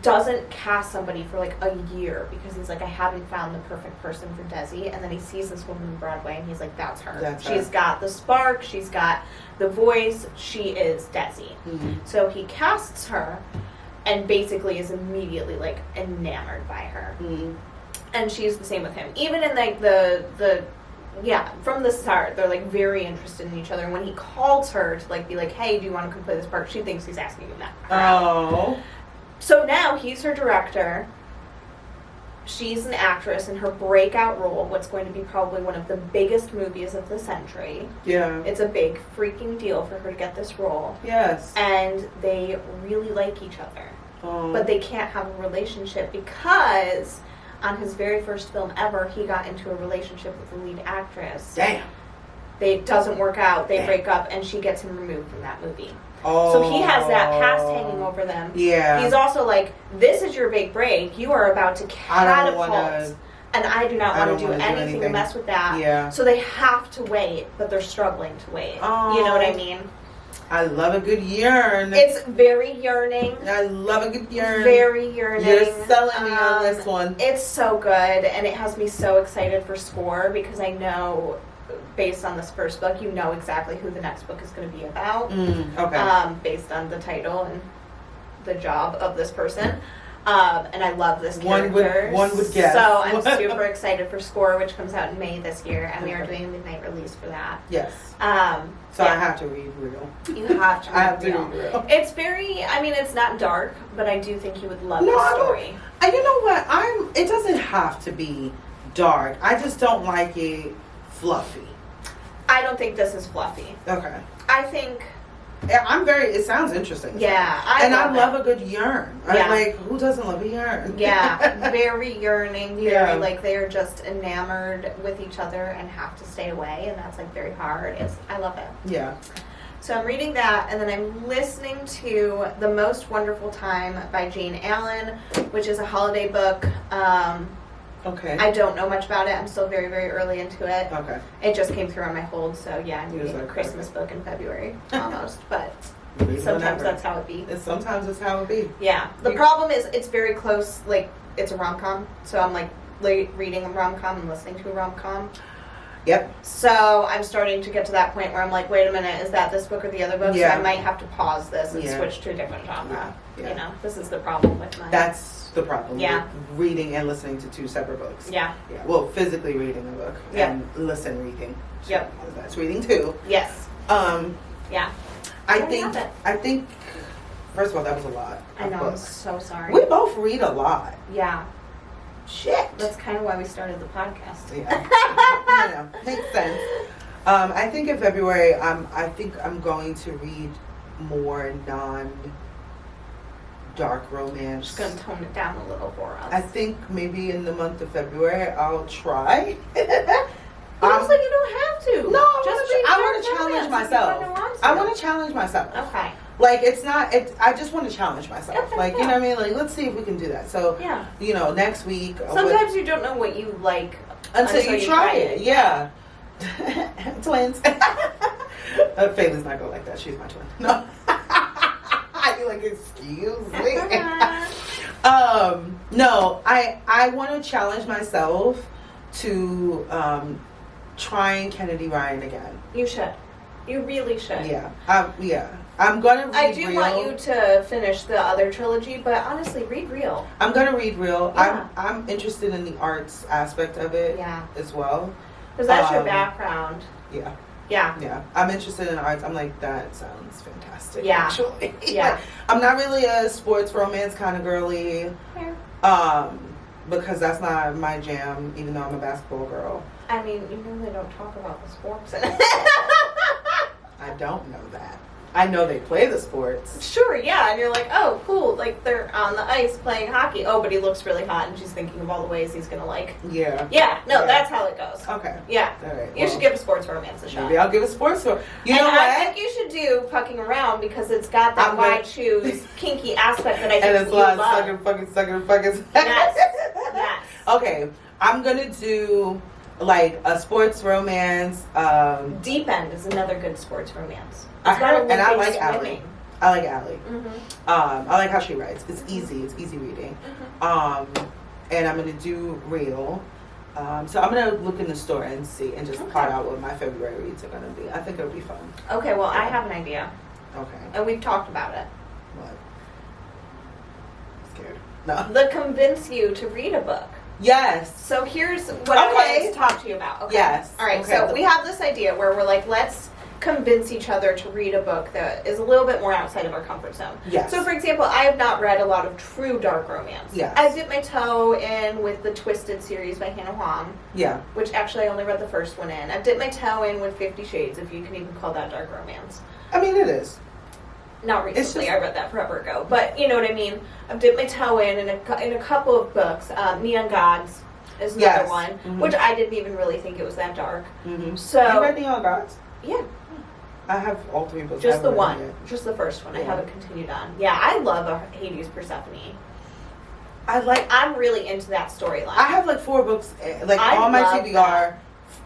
doesn't cast somebody for like a year because he's like, I haven't found the perfect person for Desi. And then he sees this woman on Broadway and he's like, that's her. She's got the spark. She's got the voice. She is Desi. Mm-hmm. So he casts her and basically is immediately like enamored by her. Mm-hmm. And she's the same with him. Even in like the Yeah, from the start, they're like very interested in each other. And when he calls her to like be like, "Hey, do you want to come play this part?" She thinks he's asking him that. Oh. So now he's her director. She's an actress in her breakout role, what's going to be probably one of the biggest movies of the century. Yeah. It's a big freaking deal for her to get this role. Yes. And they really like each other. Oh. But they can't have a relationship because on his very first film ever, he got into a relationship with the lead actress. Damn. It doesn't work out. They Damn. break up, and she gets him removed from that movie. Oh. So he has that past hanging over them. Yeah. He's also like, this is your big break. You are about to catapult. And I do not want to do anything to mess with that. Yeah. So they have to wait, but they're struggling to wait. Oh. You know what I mean? I love a good yearn. It's very yearning. I love a good yearn. Very yearning. You're selling me on this one. It's so good, and it has me so excited for Score because I know, based on this first book, you know exactly who the next book is going to be about. Okay. Based on the title and the job of this person. And I love this character. One would guess. So I'm super excited for Score, which comes out in May this year, and we are doing a midnight release for that. Yes. So yeah. I have to read Real. You have to read I have to Real. read Real. It's very, I mean, it's not dark, but I do think you would love No, the story. And you know what? It doesn't have to be dark. I just don't like it fluffy. I don't think this is fluffy. Okay. I think... it sounds interesting. Yeah, I love love a good yearn. Yeah. Like, who doesn't love a yearn? Yeah, very yearning, very Yeah. like they're just enamored with each other and have to stay away, and that's like very hard. I love it. Yeah. So I'm reading that, and then I'm listening to The Most Wonderful Time by Jayne Allen, which is a holiday book. Okay. I don't know much about it. I'm still very, very early into it. Okay. It just came through on my hold, so yeah, I'm reading a like, Christmas book in February, almost, but Read sometimes whenever. that's how it be. Sometimes it's how it be. Yeah. The problem is it's very close, like, it's a rom-com, so I'm, like, reading a rom-com and listening to a rom-com. Yep. So I'm starting to get to that point where I'm like, wait a minute, is that this book or the other book? Yeah. So I might have to pause this and Yeah. switch to a different genre. Yeah. You know, this is the problem with my... That's the problem. Yeah. With reading and listening to two separate books. Yeah. Yeah. Well, physically reading a book Yep. and reading. Yep. That's reading too. Yes. Yeah. I There you have it. think first of all, that was a lot. I of know, I'm books. so sorry. We both read a lot. Yeah. Shit. That's kind of why we started the podcast. Yeah. Makes sense. I think in February, I think I'm going to read more non-dark romance. Just going to tone it down a little for us. I think maybe in the month of February I'll try. Also, you don't have to. No, Just I want to challenge romance if you myself. kinda want to. I want to challenge myself. Okay. Like, it's not, I just want to challenge myself. Okay, Like, you know what I mean? Like, let's see if we can do that. So, Yeah. you know, next week. Sometimes you don't know what you like until you try it. Yeah. Twins. Fayley's not going to like that. She's my twin. No. You're like, excuse me. No, I want to challenge myself to trying Kennedy Ryan again. You should. You really should. Yeah. I'm gonna read I do Real. want you to finish the other trilogy, but honestly, read Real. I'm gonna read Real. Yeah. I'm interested in the arts aspect of it Yeah. as well. Because that's your background. Yeah. Yeah. Yeah. I'm interested in arts. I'm like, that sounds fantastic. Yeah. Actually. Yeah. Like, I'm not really a sports romance kind of girly. Fair. Because that's not my jam, even though I'm a basketball girl. I mean, you know they don't talk about the sports in it. I don't know that. I know they play the sports. Sure, yeah, and you're like, oh, cool, like they're on the ice playing hockey. Oh, but he looks really hot, and she's thinking of all the ways he's gonna like. Yeah. Yeah, no, Yeah. that's how it goes. Okay. Yeah. All right. You should give a sports romance a shot. Maybe I'll give a sports one. You know and what? I think you should do Pucking Around because it's got that wide shoes, kinky aspect that I think and it's a you lot love. of sucking fucking. Yes. Yes. Okay, I'm gonna do like a sports romance. Deep End is another good sports romance. I It's got heard, and I Olympic like Allie. swimming. I like Allie. Mm-hmm. I like how she writes. It's easy. It's easy reading. Mm-hmm. And I'm gonna do Real. So I'm gonna look in the store and see and just plot out what my February reads are gonna be. I think it'll be fun. Okay, well, I have an idea, Okay. and we've talked about it. What? Scared. No. The convince you to read a book. Yes. So here's what I wanted to talk to you about. Okay. Yes. All right. Okay. So we have this idea where we're like, let's convince each other to read a book that is a little bit more outside of our comfort zone. Yes. So, for example, I have not read a lot of true dark romance. Yes. I dipped my toe in with the Twisted series by Hannah Huang. Yeah. Which actually I only read the first one in. I've dipped my toe in with 50 Shades, if you can even call that dark romance. I mean, it is. Not recently, I read that forever ago. But you know what I mean? I've dipped my toe in a couple of books. Neon Gods is another one, which I didn't even really think it was that dark. Mm-hmm. So, you read Neon Gods? Yeah. I have all 3 books. Just the one. Just the first one. Yeah. I haven't continued on. Yeah, I love a Hades Persephone. I'm really into that storyline. I have like 4 books, like on my TBR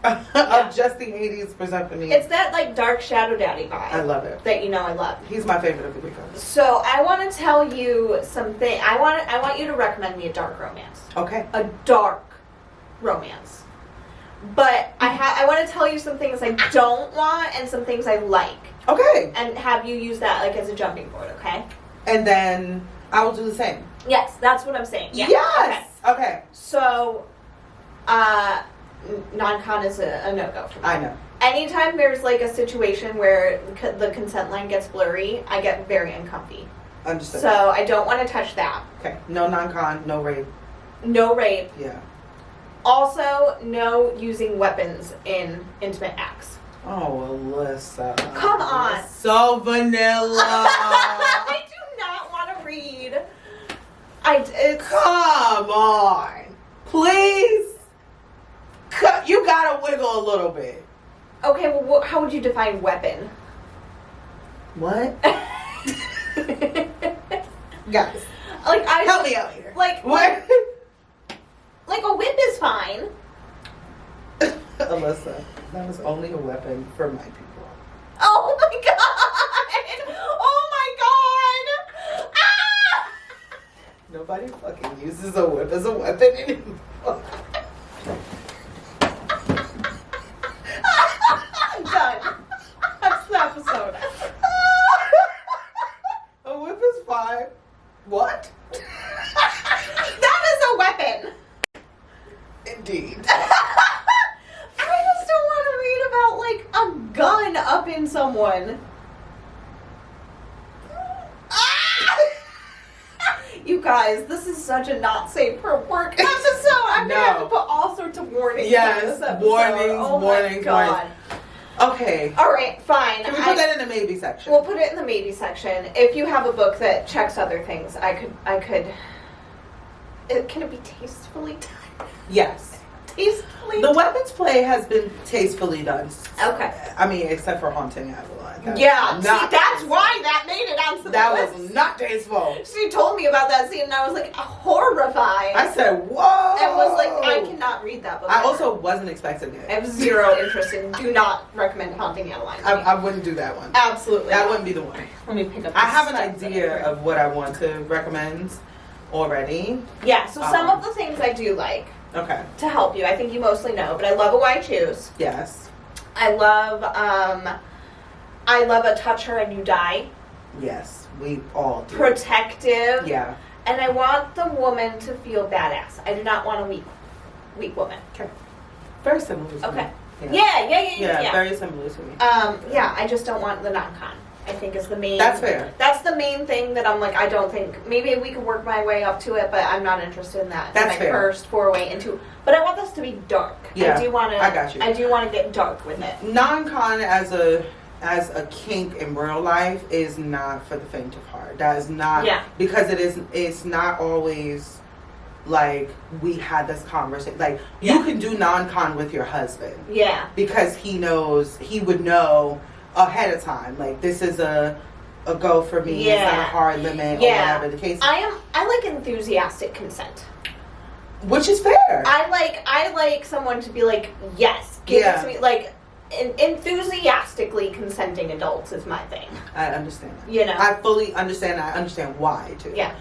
of just the Hades Persephone. It's that like dark shadow daddy vibe. I love it. That I love. He's my favorite of the Greek ones. So I want to tell you something. I want you to recommend me a dark romance. Okay. A dark romance. But I want to tell you some things I don't want and some things I like. Okay. And have you use that like as a jumping board, okay? And then I will do the same. Yes, that's what I'm saying. Yeah. Yes. Okay. So, non-con is a no-go for me. I know. Anytime there's like a situation where the consent line gets blurry, I get very uncomfy. Understood. So I don't want to touch that. Okay. No non-con, no rape. No rape. Yeah. Also, no using weapons in intimate acts. Oh, Alyssa. Come on. So vanilla. I do not want to read. Come on. Please. You gotta wiggle a little bit. Okay, well, how would you define weapon? What? Guys. Help me out here. What? Like a whip is fine. Alyssa, that was only a weapon for my people. Oh my god! Oh my god! Ah! Nobody fucking uses a whip as a weapon anymore. I'm done. That's the episode. A whip is fine. What? That is a weapon. Indeed. I just don't want to read about like a gun up in someone. You guys, this is such a not safe for work episode. I'm gonna have to put all sorts of warnings. Yes, in this episode. warnings. Okay. All right, fine. Can we put that in the maybe section? We'll put it in the maybe section. If you have a book that checks other things, I could. Can it be tastefully done? Yes. Tastefully. The weapons play has been tastefully done. Okay. I mean, except for Haunting Avalon. Yeah. See, that's why that made it onto the list. That was not tasteful. She told me about that scene, and I was like horrified. I said, "Whoa!" And was like, I cannot read that book. I also wasn't expecting it. I have zero interest in. Do not recommend Haunting Adeline. I wouldn't do that one. Absolutely. That wouldn't be the one. Let me pick up. I have an idea of what I want to recommend already. Yeah. So some of the things I do like. Okay. To help you, I think you mostly know, but I love a Why Choose. Yes. I love a Touch Her and You Die. Yes, we all do. Protective. Yeah. And I want the woman to feel badass. I do not want a weak woman. Okay. Very similar to Okay. me. Yeah. Very similar to me. Yeah, I just don't want the non-con. I think is the main. That's fair. That's the main thing that I'm like, I don't think, maybe we could work my way up to it, but I'm not interested in that. That's my fair. first foray into, but I want this to be dark. Yeah, I do want to. I got you. I do want to get dark with it. Non-con as a kink in real life is not for the faint of heart. That is not. Yeah. Because it's not always like we had this conversation. Like you can do non-con with your husband. Yeah. Because he would know ahead of time, like this is a go for me. It's not a hard limit or whatever the case. I like enthusiastic consent, which is fair. I like someone to be like, yes, give it to me. Like enthusiastically consenting adults is my thing. I understand that. You know, I fully understand. I understand why too. Yeah.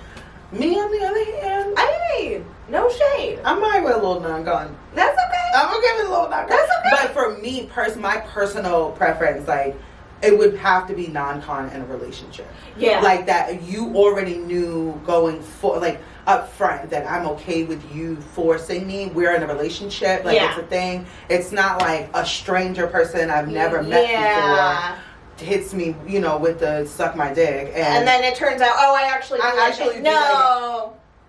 Me on the other hand, hey, no shade. I might with a little non-con. That's okay. I'm gonna give it a little non-con. That's okay. But for me, my personal preference, like, it would have to be non-con in a relationship. Yeah. Like that you already knew going for, like, up front that I'm okay with you forcing me. We're in a relationship, like it's a thing. It's not like a stranger person I've never met before hits me, you know, with the suck my dick, and then it turns out, oh, I actually do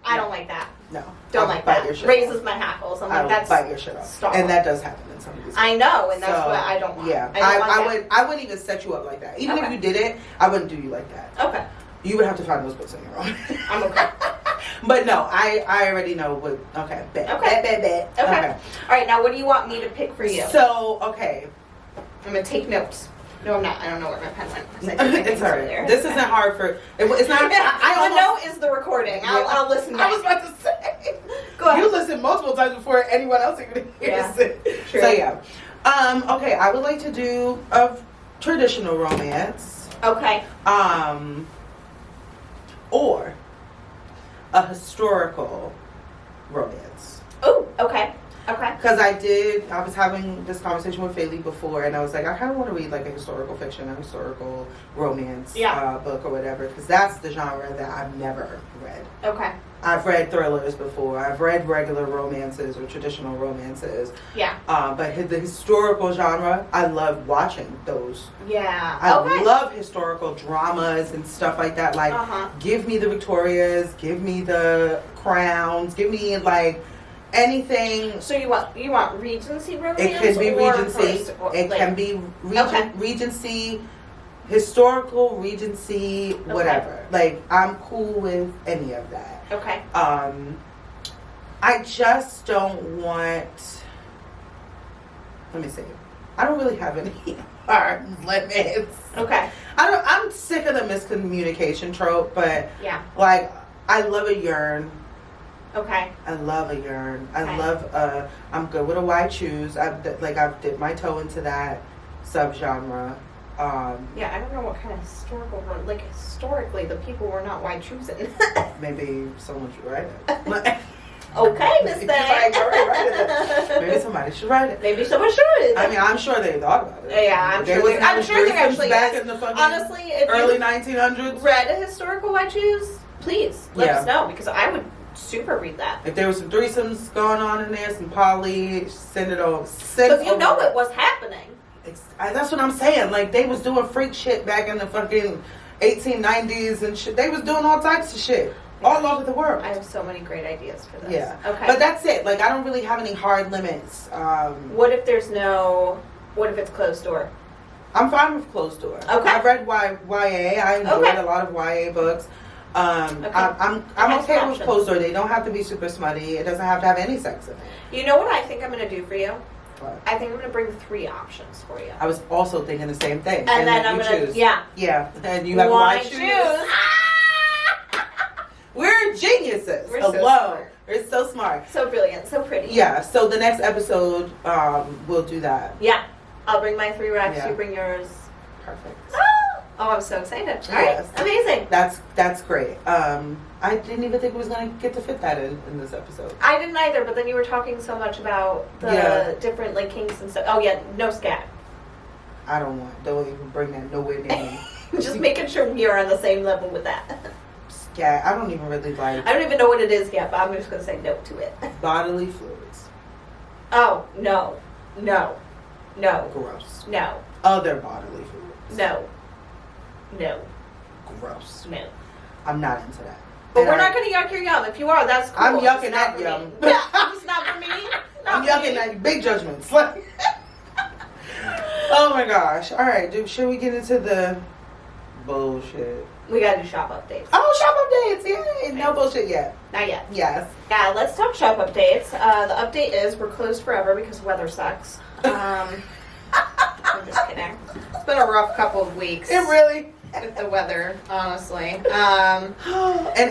I don't like that. No, don't like that. Raises my hackles. I'm like, that's bite your shit off, and that does happen in some of these. I know, and that's what I don't want. Yeah, I wouldn't even set you up like that. Even if you did it, I wouldn't do you like that. Okay. You would have to find those books on your own. I'm okay. But no, I already know what. Okay, bet. Okay. Okay. All right, now what do you want me to pick for you? So, okay. I'm going to take notes. No, I'm not. I don't know where my pen went. It's alright. This isn't hard for. It's not. The note is the recording. I'll listen. I was about to say. Go ahead. You listen multiple times before anyone else even hears it. True. So yeah. Okay, I would like to do a traditional romance. Okay. Or a historical romance. Oh, okay. Okay. Because I was having this conversation with Faye before, and I was like, I kind of want to read like a historical fiction, a historical romance book or whatever, because that's the genre that I've never read. Okay. I've read thrillers before. I've read regular romances or traditional romances. Yeah. But the historical genre, I love watching those. Yeah. I love historical dramas and stuff like that. Like, give me the Victorias, give me the Crowns, give me like anything. So you want Regency romance? It can be Regency. It can be Regency, historical Regency, whatever. Like, I'm cool with any of that. Okay. I just don't want. Let me see. I don't really have any hard limits. Okay. I'm sick of the miscommunication trope, but like, I love a yearn. Okay. I love a yearn. I love. I'm good with a wide choose. I've dipped my toe into that subgenre. I don't know what kind of historical one. Like, historically, the people were not white choosing. Maybe someone should write it. Okay, Miss Thing. Maybe somebody should write it. Maybe someone should. I mean, I'm sure they thought about it. Yeah, I'm sure they actually back in the fucking honestly, if early 1900s. Read a historical white choose, please let us know, because I would super read that. If there was some threesomes going on in there, some poly, send it over. But you know it was happening. That's what I'm saying. Like, they was doing freak shit back in the fucking 1890s and shit. They was doing all types of shit all over the world. I have so many great ideas for this. Yeah. Okay. But that's it. Like, I don't really have any hard limits. What if it's closed door? I'm fine with closed door. Okay. I've read YA. I enjoyed a lot of YA books. I'm okay with closed door. They don't have to be super smutty. It doesn't have to have any sex in it. You know what I think I'm going to do for you? What? I think I'm going to bring 3 options for you. I was also thinking the same thing. And then I'm going to, yeah. And you have to choose. We're geniuses. We're so smart. We're so smart. So brilliant. So pretty. Yeah. So the next episode, we'll do that. Yeah. I'll bring my 3 racks. Yeah. You bring yours. Perfect. Oh, I'm so excited. All right. Amazing. That's great. I didn't even think we was going to get to fit that in this episode. I didn't either, but then you were talking so much about the different, like, kinks and stuff. Oh, yeah, no scat. Don't even bring that nowhere near me. Just making sure we're on the same level with that. Scat, I don't even really like. I don't even know what it is yet, but I'm just going to say no to it. Bodily fluids. Oh, no. Gross. No. Other bodily fluids. No. Gross. No. I'm not into that. But we're not going to yuck your yum. If you are, that's cool. I'm yucking at yum. It's not for me. I'm yucking at big judgments. Oh my gosh. All right, dude. Should we get into the bullshit? We got to do shop updates. Oh, shop updates. Yay. No bullshit yet. Not yet. Yes. Yeah, let's talk shop updates. The update is we're closed forever because the weather sucks. I'm just kidding. It's been a rough couple of weeks. It really with the weather, honestly. And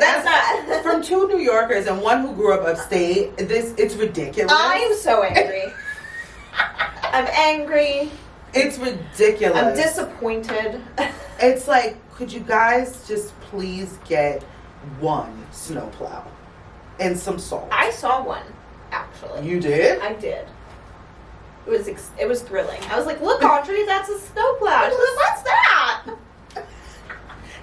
that's not from 2 New Yorkers and 1 who grew up upstate. It's ridiculous. I'm so angry. I'm angry. It's ridiculous. I'm disappointed. It's like, could you guys just please get 1 snowplow and some salt? I saw one, actually. You did? I did. It was thrilling. I was like, look, Audrey, that's a snowplow. She's like, what's that?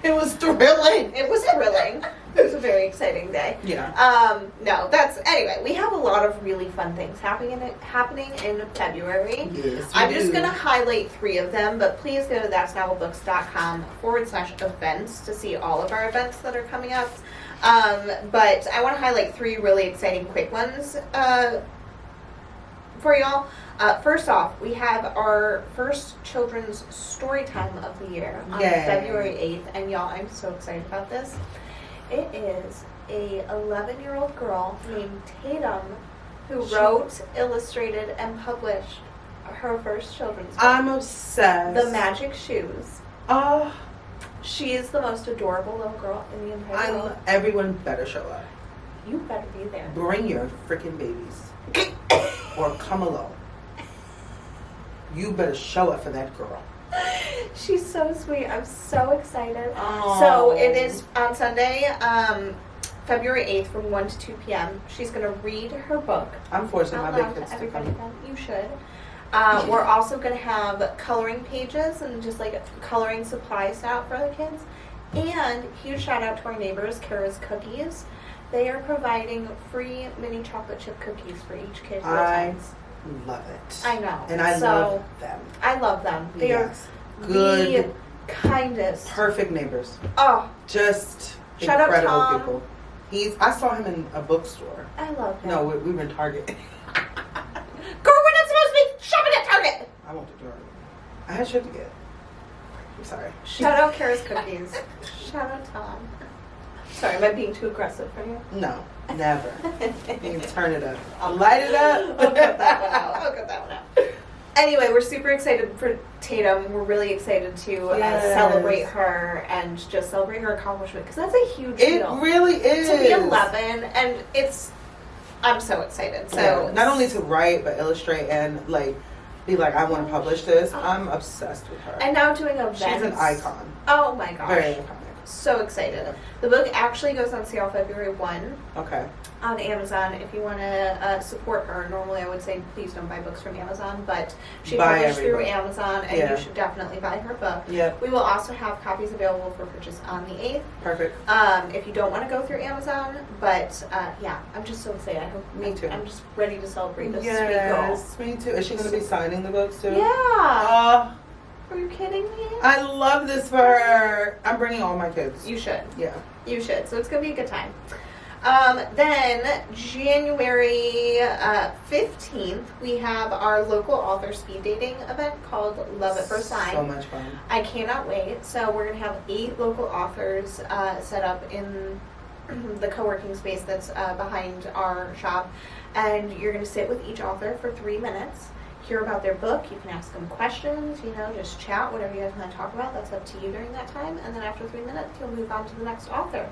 It was thrilling. It was thrilling. It was very exciting day. Yeah. No, anyway, we have a lot of really fun things happening in February. Yes, I'm just going to highlight 3 of them, but please go to thatsnovelbooks.com/events to see all of our events that are coming up. But I want to highlight 3 really exciting quick ones for y'all. First off, we have our first children's story time of the year on February 8th, and y'all, I'm so excited about this. It is a 11-year-old girl named Tatum who wrote, illustrated, and published her first children's book. I'm obsessed. The Magic Shoes. Oh, She is the most adorable little girl in the entire world. Everyone better show up. You better be there. Bring your freaking babies. Or come alone. You better show up for that girl. She's so sweet. I'm so excited. Oh. So it is on Sunday, February 8th from 1 to 2 p.m. She's going to read her book. I'm forcing my out big loud kids to to everybody. come. You should. We're also going to have coloring pages and just like coloring supplies out for the kids. And huge shout out to our neighbors, Kara's Cookies. They are providing free mini chocolate chip cookies for each kid who attends. Love it. I know. And I love them. I love them. They are good, the kindest. perfect neighbors. Oh, Just shout out incredible Tom. people. I saw him in a bookstore. I love him. No, we were in Target. Girl, we're not supposed to be shopping at Target. I went to Target. I had shit to get. I'm sorry. Shout out Kara's Cookies. Shout out Tom. Sorry, am I being too aggressive for you? No, never. You can turn it up. I'll light it up. I'll cut that one out. I'll cut that one out. Anyway, we're super excited for Tatum. We're really excited to celebrate her and just celebrate her accomplishment because that's a huge deal. It really is. To be 11, and I'm so excited. So not only to write, but illustrate and be like, I want to publish this. I'm obsessed with her. And now doing events. She's an icon. Oh my gosh. Very iconic. So excited. The book actually goes on sale February 1 Okay. on Amazon. If you want to support her, normally I would say please don't buy books from Amazon, but she published through Amazon, and you should definitely buy her book. Yep. We will also have copies available for purchase on the 8th. Perfect. If you don't want to go through Amazon, but I'm just so excited. Me too. I'm just ready to celebrate this sweet girl. Yes, me too. Is she going to be signing the books too? Yeah. Are you kidding me? I love this for her. I'm bringing all my kids. You should. Yeah. You should. So it's going to be a good time. Then January 15th, we have our local author speed dating event called Love at First Sight. So much fun. I cannot wait. So we're going to have 8 local authors set up in the co-working space that's behind our shop. And you're going to sit with each author for 3 minutes. Hear about their book. You can ask them questions, just chat, whatever you guys want to talk about. That's up to you during that time. And then after 3 minutes, you'll move on to the next author.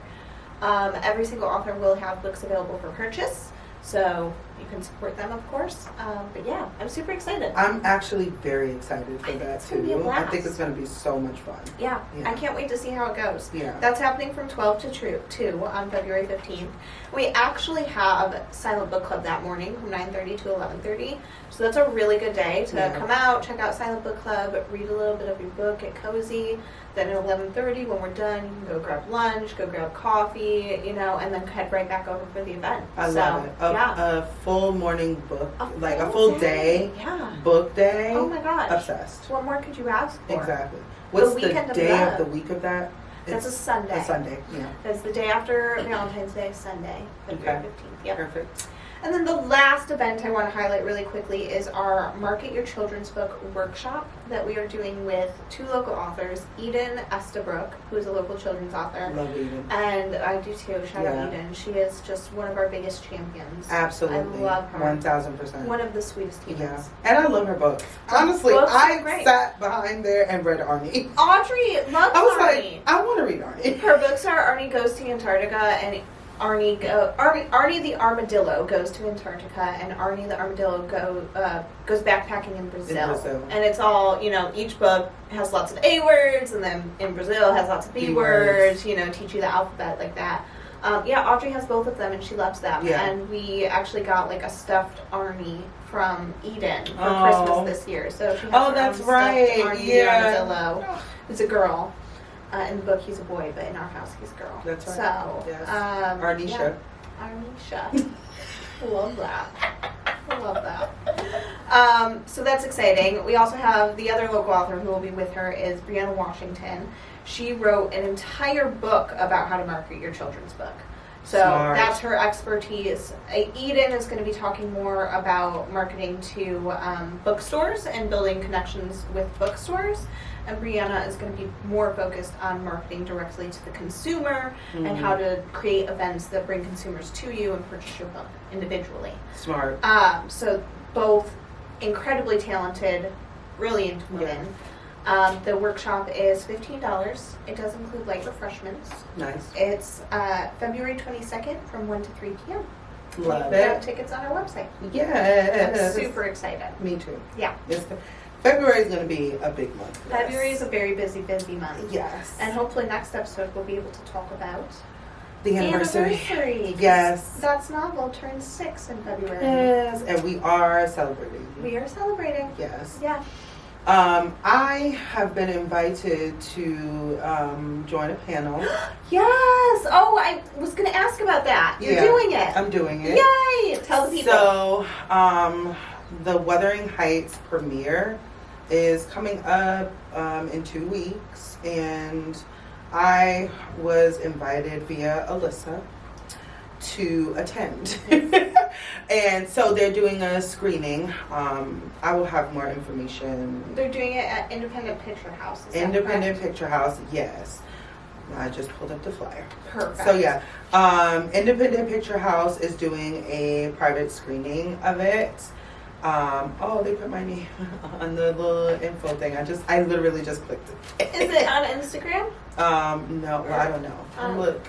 Every single author will have books available for purchase, so you can support them, of course. But yeah, I'm super excited. I'm actually very excited for that too. I think it's going to be so much fun. Yeah, I can't wait to see how it goes. Yeah. That's happening from 12 to 2 on February 15th. We actually have Silent Book Club that morning from 9:30 to 11:30. So that's a really good day to come out, check out Silent Book Club, read a little bit of your book, get cozy. Then at 11:30, when we're done, you can go grab lunch, go grab coffee, and then head right back over for the event. I love it. A full morning book, a full day book day. Oh my gosh. Obsessed. What more could you ask for? Exactly. What's the weekend day of of the week of that? That's a Sunday. A Sunday, yeah. That's the day after Valentine's Day, Sunday, February 15th. Yep. Perfect. And then the last event I want to highlight really quickly is our Market Your Children's Book workshop that we are doing with 2 local authors, Eden Estabrook, who is a local children's author. Love Eden. And I do too. Shout out Eden. She is just one of our biggest champions. Absolutely. I love her. 1000%. One of the sweetest humans. Yeah. And I love her books. Honestly, books I sat behind there and read Arnie. Audrey loves I was Arnie. like, I want to read Arnie. Her books are Arnie Goes to Antarctica and Arnie the Armadillo goes to Antarctica, and Arnie the Armadillo goes backpacking in Brazil. And it's all, each book has lots of A words, and then in Brazil has lots of B words, teach you the alphabet like that. Audrey has both of them, and she loves them. Yeah. And we actually got a stuffed Arnie from Eden for Christmas this year. So she has her own that's stuffed right. Arnie the Armadillo. It's a girl. In the book, he's a boy, but in our house, he's a girl. That's right. So, yes. our Nisha. Nisha. Love that. I love that. So that's exciting. We also have the other local author who will be with her is Brianna Washington. She wrote an entire book about how to market your children's book. So Smart. That's her expertise. Eden is going to be talking more about marketing to bookstores and building connections with bookstores. And Brianna is going to be more focused on marketing directly to the consumer and how to create events that bring consumers to you and purchase your book individually. Smart. So both incredibly talented, brilliant women. Yeah. The workshop is $15. It does include light refreshments. Nice. It's February 22nd from 1 to 3 p.m. Love We have it. tickets on our website. Yes. I'm super excited. Me too. Yeah. February is going to be a big month. for us. February is a very busy month. Yes. And hopefully next episode we'll be able to talk about the anniversary. 'Cause Yes. That's novel turns 6 in February. Yes. And we are celebrating. We are celebrating. Yes. Yeah. I have been invited to join a panel. Yes. Oh, I was going to ask about that. You're Yeah. doing it. I'm doing it. Yay! Tell the people. So, the Wuthering Heights premiere is coming up in 2 weeks, and I was invited via Alyssa to attend. And so they're doing a screening. I will have more information. They're doing it at Independent Picture House. Is that Independent correct? Picture House, yes. I just pulled up the flyer. Perfect. So yeah, Independent Picture House is doing a private screening of it. Oh, they put my name on the little info thing. I literally just clicked it. Is it on Instagram? No, well, I don't know. Look.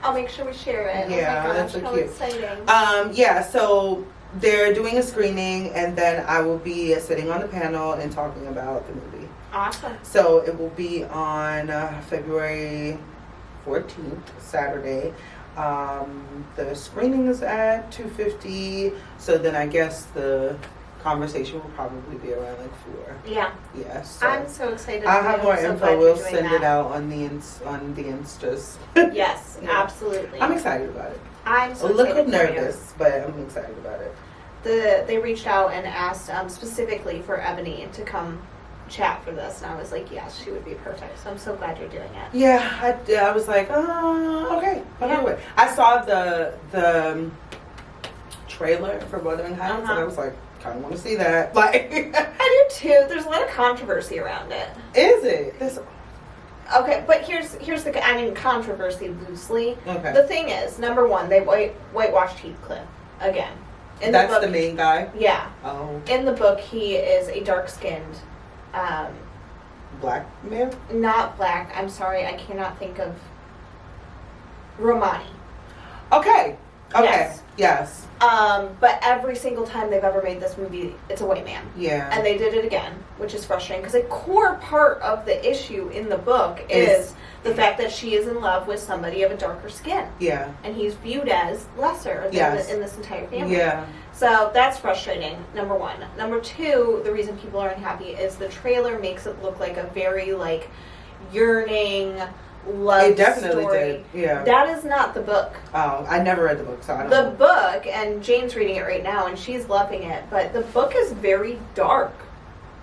I'll make sure we share it. Yeah, oh my gosh, that's so how cute. exciting. Yeah, so they're doing a screening, and then I will be sitting on the panel and talking about the movie. Awesome. So it will be on February 14th, Saturday. The screening is at 2:50, so then I guess the conversation will probably be around like 4. Yeah. Yeah, so I'm so excited. I'll have more I'm so info. glad We'll you're doing send that. it out on the Instas. Yes, Yeah. absolutely. I'm excited about it. I'm so A little excited for you. nervous, but I'm excited about it. They reached out and asked specifically for Ebony to come chat for this, and I was like, yes, she would be perfect. So I'm so glad you're doing it. Yeah, I was like, okay, I'll do it. I saw the trailer for Wuthering Heights, and I was like, kind of want to see that. Like, I do too. There's a lot of controversy around it. is it? Okay, but here's the controversy loosely. Okay. The thing is, number one, they whitewashed Heathcliff again. In That's the book, the main guy? Yeah. Oh. In the book, he is a dark-skinned, Black man? not black. I'm sorry, I cannot think of Romani. Okay. Yes. Yes. But every single time they've ever made this movie, it's a white man. Yeah. And they did it again, which is frustrating because a core part of the issue in the book is the fact that she is in love with somebody of a darker skin. Yeah. And he's viewed as lesser than Yes. in this entire family. Yeah. So that's frustrating, number one. Number two, the reason people are unhappy is the trailer makes it look like a very, like, yearning love It definitely story. did. Yeah. That is not the book. Oh, I never read the book, so I don't The know. book, and Jayne's reading it right now, and she's loving it, but the book is very dark.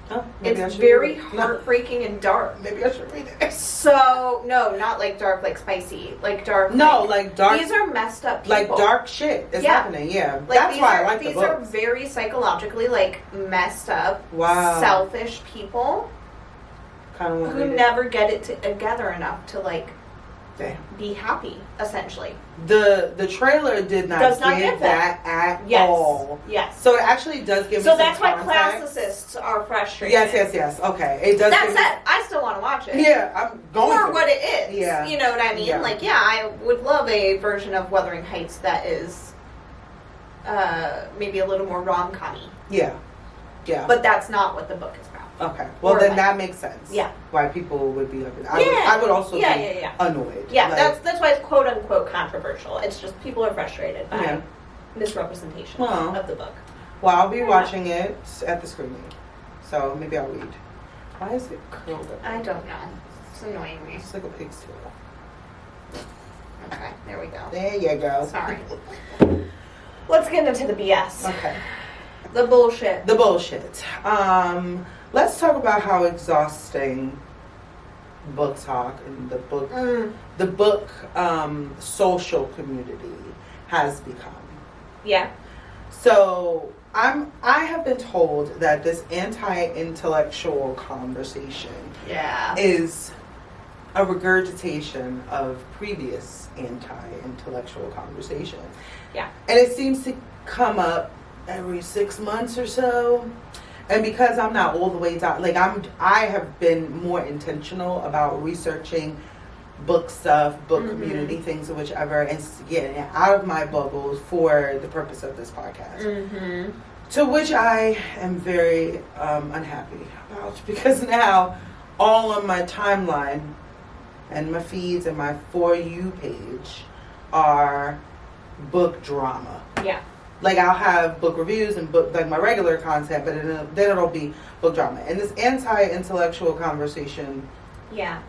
Oh, maybe I It's should very read it. heartbreaking and dark. Maybe I should read it. So, no, not like dark, like spicy. Like dark. No, like dark. These are messed up people. Like dark shit is Yeah. happening, yeah. Like, That's these why are, I like the These book. are very psychologically, like, messed up, Wow. selfish people Kind of want to who read it. never get it together enough to, like, Damn. be happy, essentially. The trailer did not Does not give give that. at Yes. all. Yes. So it actually does give me So some that's why context. classicists are frustrated. Yes. Okay. It does That give me- said, I still want to watch it. Yeah, I'm going For to. what it is. Yeah. You know what I mean? Yeah. Like, yeah, I would love a version of Wuthering Heights that is maybe a little more rom-com-y. Yeah. But that's not what the book is about. Okay. Well, Or then like- that makes sense. Yeah. Why people would be like, Yeah. I would also Yeah, be yeah. annoyed. Yeah, Like, that's why it's quote-unquote controversial. It's just people are frustrated by Yeah. misrepresentation Well. of the book. Well, I'll be watching it at the screening, so maybe I'll read. Why is it curled up? I don't know. It's annoying me. It's like a pig's tail. Okay, there we go. There you go. Sorry. Let's get into the BS. Okay. The bullshit. The bullshit. Let's talk about how exhausting BookTok and the book social community has become. Yeah. So I have been told that this anti-intellectual conversation is a regurgitation of previous anti-intellectual conversation. Yeah. And it seems to come up every 6 months or so. And because I'm not all the way down, like I have been more intentional about researching book stuff, book community, things of whichever, and getting it out of my bubbles for the purpose of this podcast. To which I am very unhappy about, because now all on my timeline and my feeds and my For You page are book drama. Yeah. Like, I'll have book reviews and book, like, my regular content, but then it'll be book drama. And this anti-intellectual conversation. Yeah.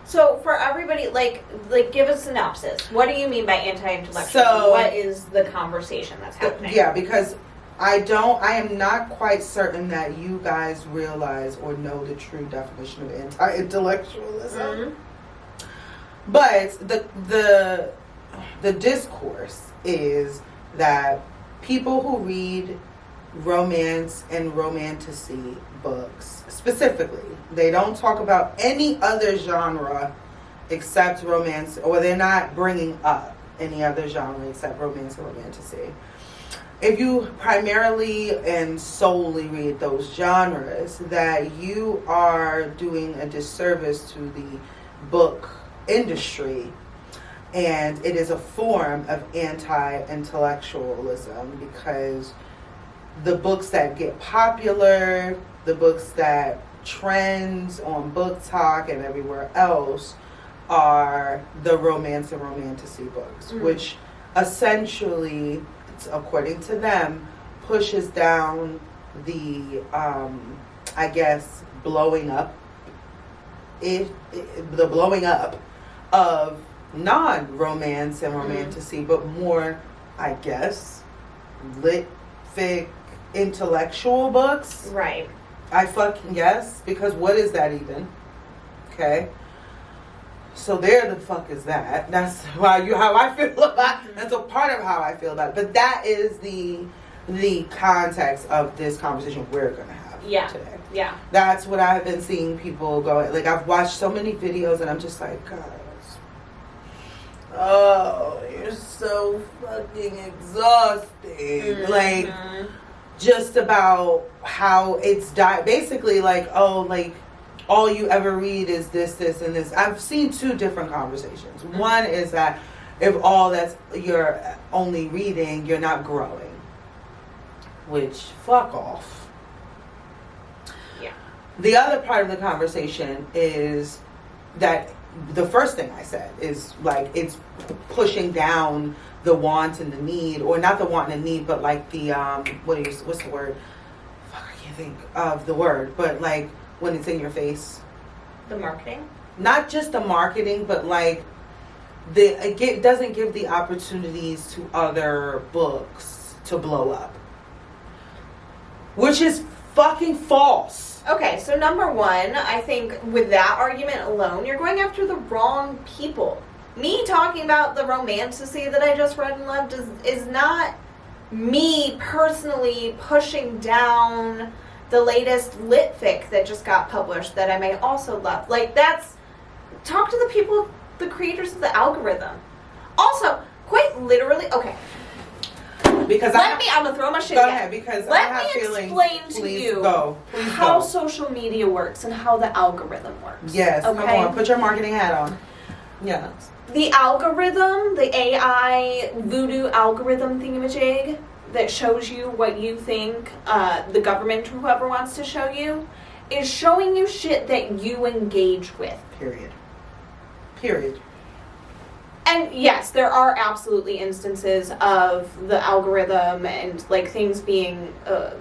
So, for everybody, like give a synopsis. What do you mean by anti-intellectual? So, what is the conversation that's happening? Yeah, because I am not quite certain that you guys realize or know the true definition of anti-intellectualism. But the discourse is that people who read romance and romantasy books, specifically, they don't talk about any other genre except romance, or they're not bringing up any other genre except romance and romantasy. If you primarily and solely read those genres, that you are doing a disservice to the book industry. And it is a form of anti-intellectualism, because the books that get popular, the books that trend on BookTok and everywhere else, are the romance and romantasy books, which essentially, according to them, pushes down the, blowing up of non-romance and romantasy, but more, I guess, lit fic intellectual books. Right. I fucking guess, because what is that even? Okay. So there the fuck is that. That's how I feel about it. That's a part of how I feel about it. But that is the context of this conversation we're gonna have today. Yeah. That's what I've been seeing people go. Like, I've watched so many videos and I'm just like, God. Oh, you're so fucking exhausting. Like, just about how it's basically like, oh, like, all you ever read is this, and this. I've seen two different conversations. One is that if all that's you're only reading, you're not growing. Which, fuck off. Yeah. The other part of the conversation is that the first thing I said is, like, it's pushing down the want and the need, or not the want and the need, but like the what's the word? Fuck, I can't think of the word, but like when it's in your face. The marketing? Not just the marketing, but like it doesn't give the opportunities to other books to blow up, which is fucking false. Okay, so number one, I think with that argument alone, you're going after the wrong people. Me talking about the romantasy that I just read and loved is not me personally pushing down the latest lit fic that just got published that I may also love. Like, talk to the people, the creators of the algorithm. Also, quite literally, okay. Because I'm gonna throw my shit Go again. ahead, because Let I have me feelings. explain to Please you Please how go. social media works and how the algorithm works. Yes, okay? come on, put your marketing hat on. Yeah. The algorithm, the AI voodoo algorithm thingamajig that shows you what you think the government or whoever wants to show you is showing you shit that you engage with. Period. And yes, there are absolutely instances of the algorithm and like things being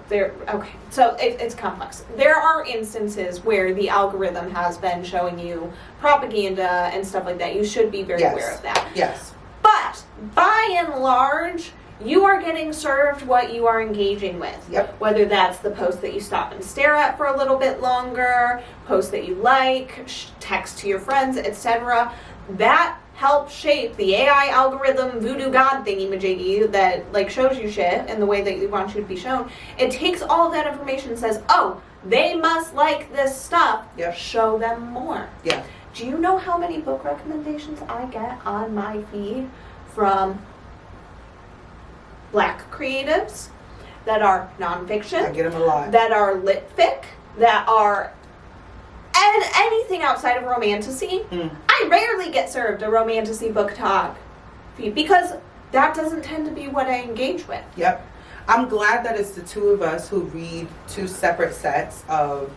there. Okay, so it's complex. There are instances where the algorithm has been showing you propaganda and stuff like that. You should be very aware of that. Yes. But by and large, you are getting served what you are engaging with. Yep. Whether that's the post that you stop and stare at for a little bit longer, post that you like, text to your friends, etc. That help shape the AI algorithm voodoo god thingy-majiggy that like shows you shit in the way that you want you to be shown. It takes all of that information and says, oh, they must like this stuff. Yep. Show them more. Yeah. Do you know how many book recommendations I get on my feed from Black creatives that are nonfiction? I get them a lot. That are lit fic, that are and anything outside of romantasy. I rarely get served a romantasy BookTok feed because that doesn't tend to be what I engage with. Yep. I'm glad that it's the two of us who read two separate sets of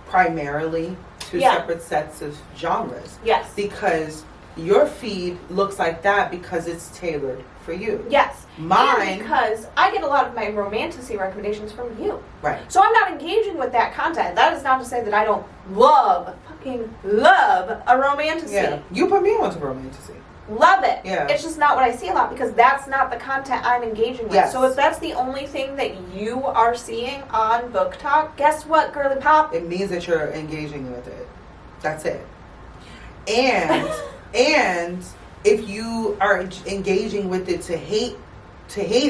primarily separate sets of genres. Yes. Because your feed looks like that because it's tailored for you. Yes. Mine. And because I get a lot of my romantasy recommendations from you. Right. So I'm not engaging with that content. That is not to say that I don't fucking love a romantasy. Yeah. You put me onto romantasy. Love it. Yeah. It's just not what I see a lot because that's not the content I'm engaging with. Yes. So if that's the only thing that you are seeing on BookTok, guess what, girly pop? It means that you're engaging with it. That's it. And and if you are engaging with it to hate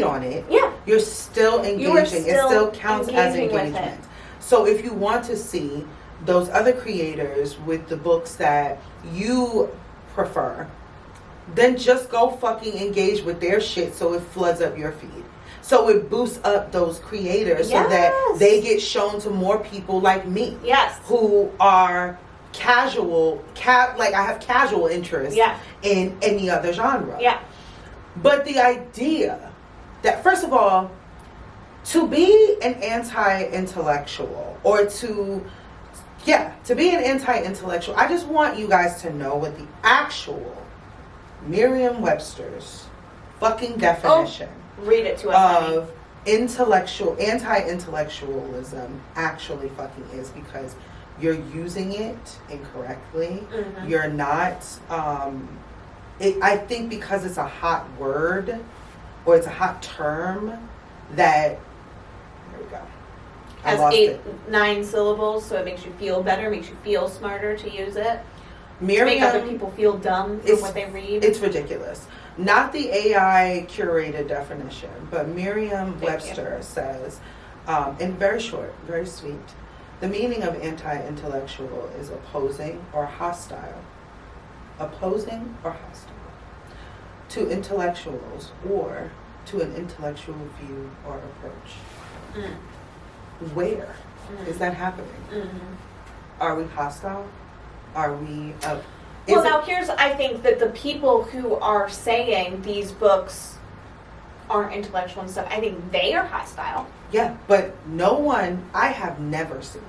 on it, you're still engaging. It still counts as engagement. So if you want to see those other creators with the books that you prefer, then just go fucking engage with their shit so it floods up your feed. So it boosts up those creators so that they get shown to more people like me. Yes. Who are like I have casual interest in any other genre. Yeah. But the idea that, first of all, to be an anti-intellectual or to be an anti-intellectual, I just want you guys to know what the actual Merriam-Webster's fucking definition read it to us of anti-intellectualism actually fucking is, because you're using it incorrectly. Mm-hmm. You're not I think because it's a hot word or it's a hot term that, there we go. Has 9 syllables, so it makes you feel better, makes you feel smarter to use it. Miriam, to make other people feel dumb from what they read. It's ridiculous. Not the AI curated definition, but Merriam-Webster says, in very short, very sweet, the meaning of anti-intellectual is opposing or hostile. Opposing or hostile to intellectuals or to an intellectual view or approach. Where is that happening? Are we hostile? Are we here's, I think that the people who are saying these books aren't intellectual and stuff, I think they are hostile. Yeah, but I have never seen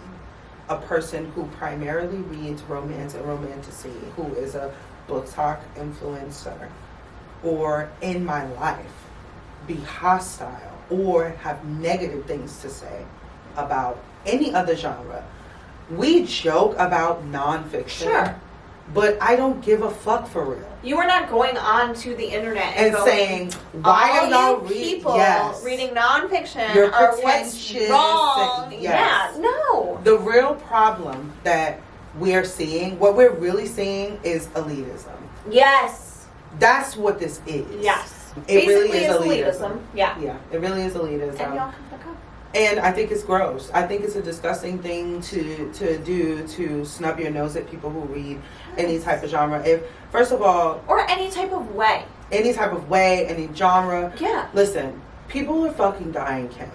a person who primarily reads romance and romantasy, who is a BookTok influencer, or in my life, be hostile or have negative things to say about any other genre. We joke about nonfiction. Sure. But I don't give a fuck for real. You are not going on to the internet and going, saying, why are y'all people reading nonfiction You're are what's wrong? Yeah, no. The real problem that we're seeing, what we're really seeing, is elitism. Yes. That's what this is. Yes. It really is elitism. Yeah. Yeah, it really is elitism. And y'all can fuck up. And I think it's gross. I think it's a disgusting thing to do, to snub your nose at people who read any type of genre. First of all... Or any type of way. Any type of way, any genre. Yeah. Listen, people are fucking dying, Kim.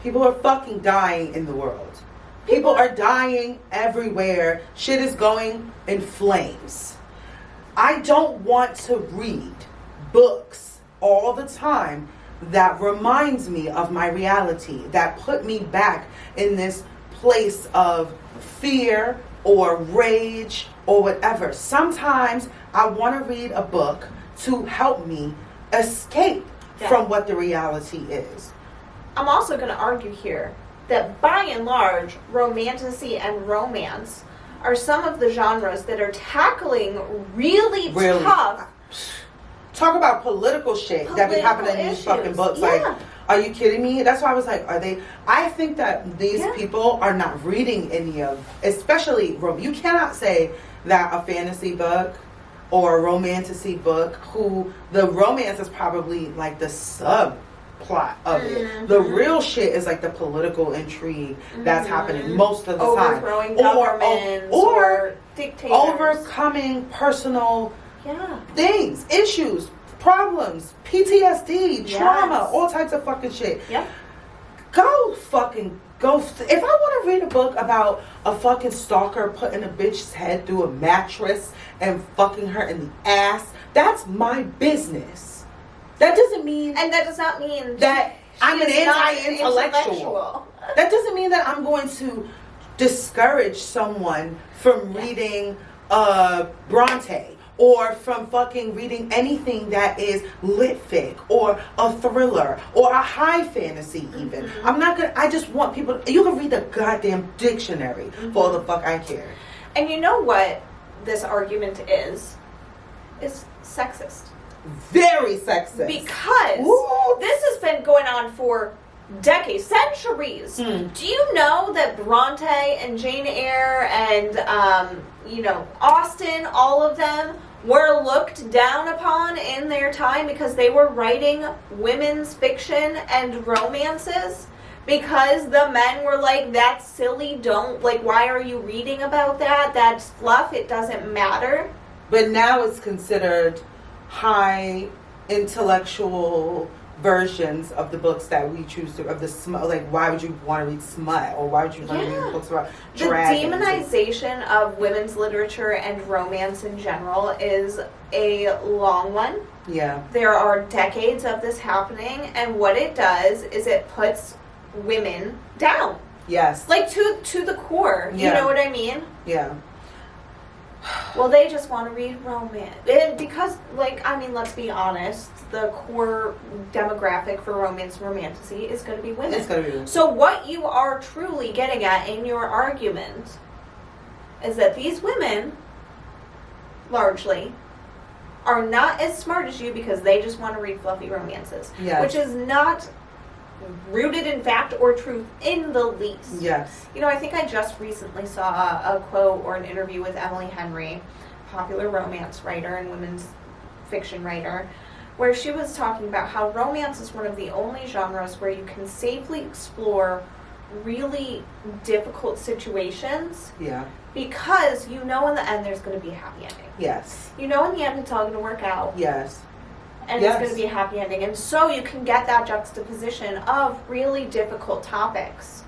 People are fucking dying in the world. People are dying everywhere. Shit is going in flames. I don't want to read books all the time that reminds me of my reality, that put me back in this place of fear or rage or whatever. Sometimes I want to read a book to help me escape from what the reality is. I'm also going to argue here that by and large, romantasy and romance are some of the genres that are tackling really tough. Talk about political shit that be happening in these fucking books. Like, are you kidding me? That's why I was like, are they? I think that these people are not reading any of, especially, you cannot say that a fantasy book or a romantasy book, who the romance is probably like the subplot of it. The real shit is like the political intrigue that's happening most of the Overthrowing time. governments or dictators. Overcoming personal things, issues, problems, PTSD, trauma, all types of fucking shit. Go. If I want to read a book about a fucking stalker putting a bitch's head through a mattress and fucking her in the ass, that's my business. That doesn't mean... And that does not mean... that I'm an anti-intellectual. That doesn't mean that I'm going to discourage someone from reading Bronte, or from fucking reading anything that is lit fic or a thriller or a high fantasy even. I'm not gonna, I just want people, you can read the goddamn dictionary for all the fuck I care. And you know what this argument is? It's sexist. Very sexist. Because this has been going on for decades, centuries. Do you know that Bronte and Jane Eyre and Austen, all of them were looked down upon in their time because they were writing women's fiction and romances? Because the men were like, that's silly, why are you reading about that? That's fluff, it doesn't matter. But now it's considered high intellectual versions of the books that we choose to, of the smut. Like, why would you want to read smut, or why would you want to read books about dragons? The demonization of women's literature and romance in general is a long one. There are decades of this happening, and what it does is it puts women down. Like, to the core. You know what I mean? Well, they just want to read romance. And because, let's be honest, the core demographic for romance and romantasy is going to be women. It's going to be women. So what you are truly getting at in your argument is that these women, largely, are not as smart as you because they just want to read fluffy romances. Which is not rooted in fact or truth in the least. I think I just recently saw a quote or an interview with Emily Henry, popular romance writer and women's fiction writer, where she was talking about how romance is one of the only genres where you can safely explore really difficult situations. Because in the end there's going to be a happy ending. In the end it's all going to work out. And it's going to be a happy ending. And so you can get that juxtaposition of really difficult topics.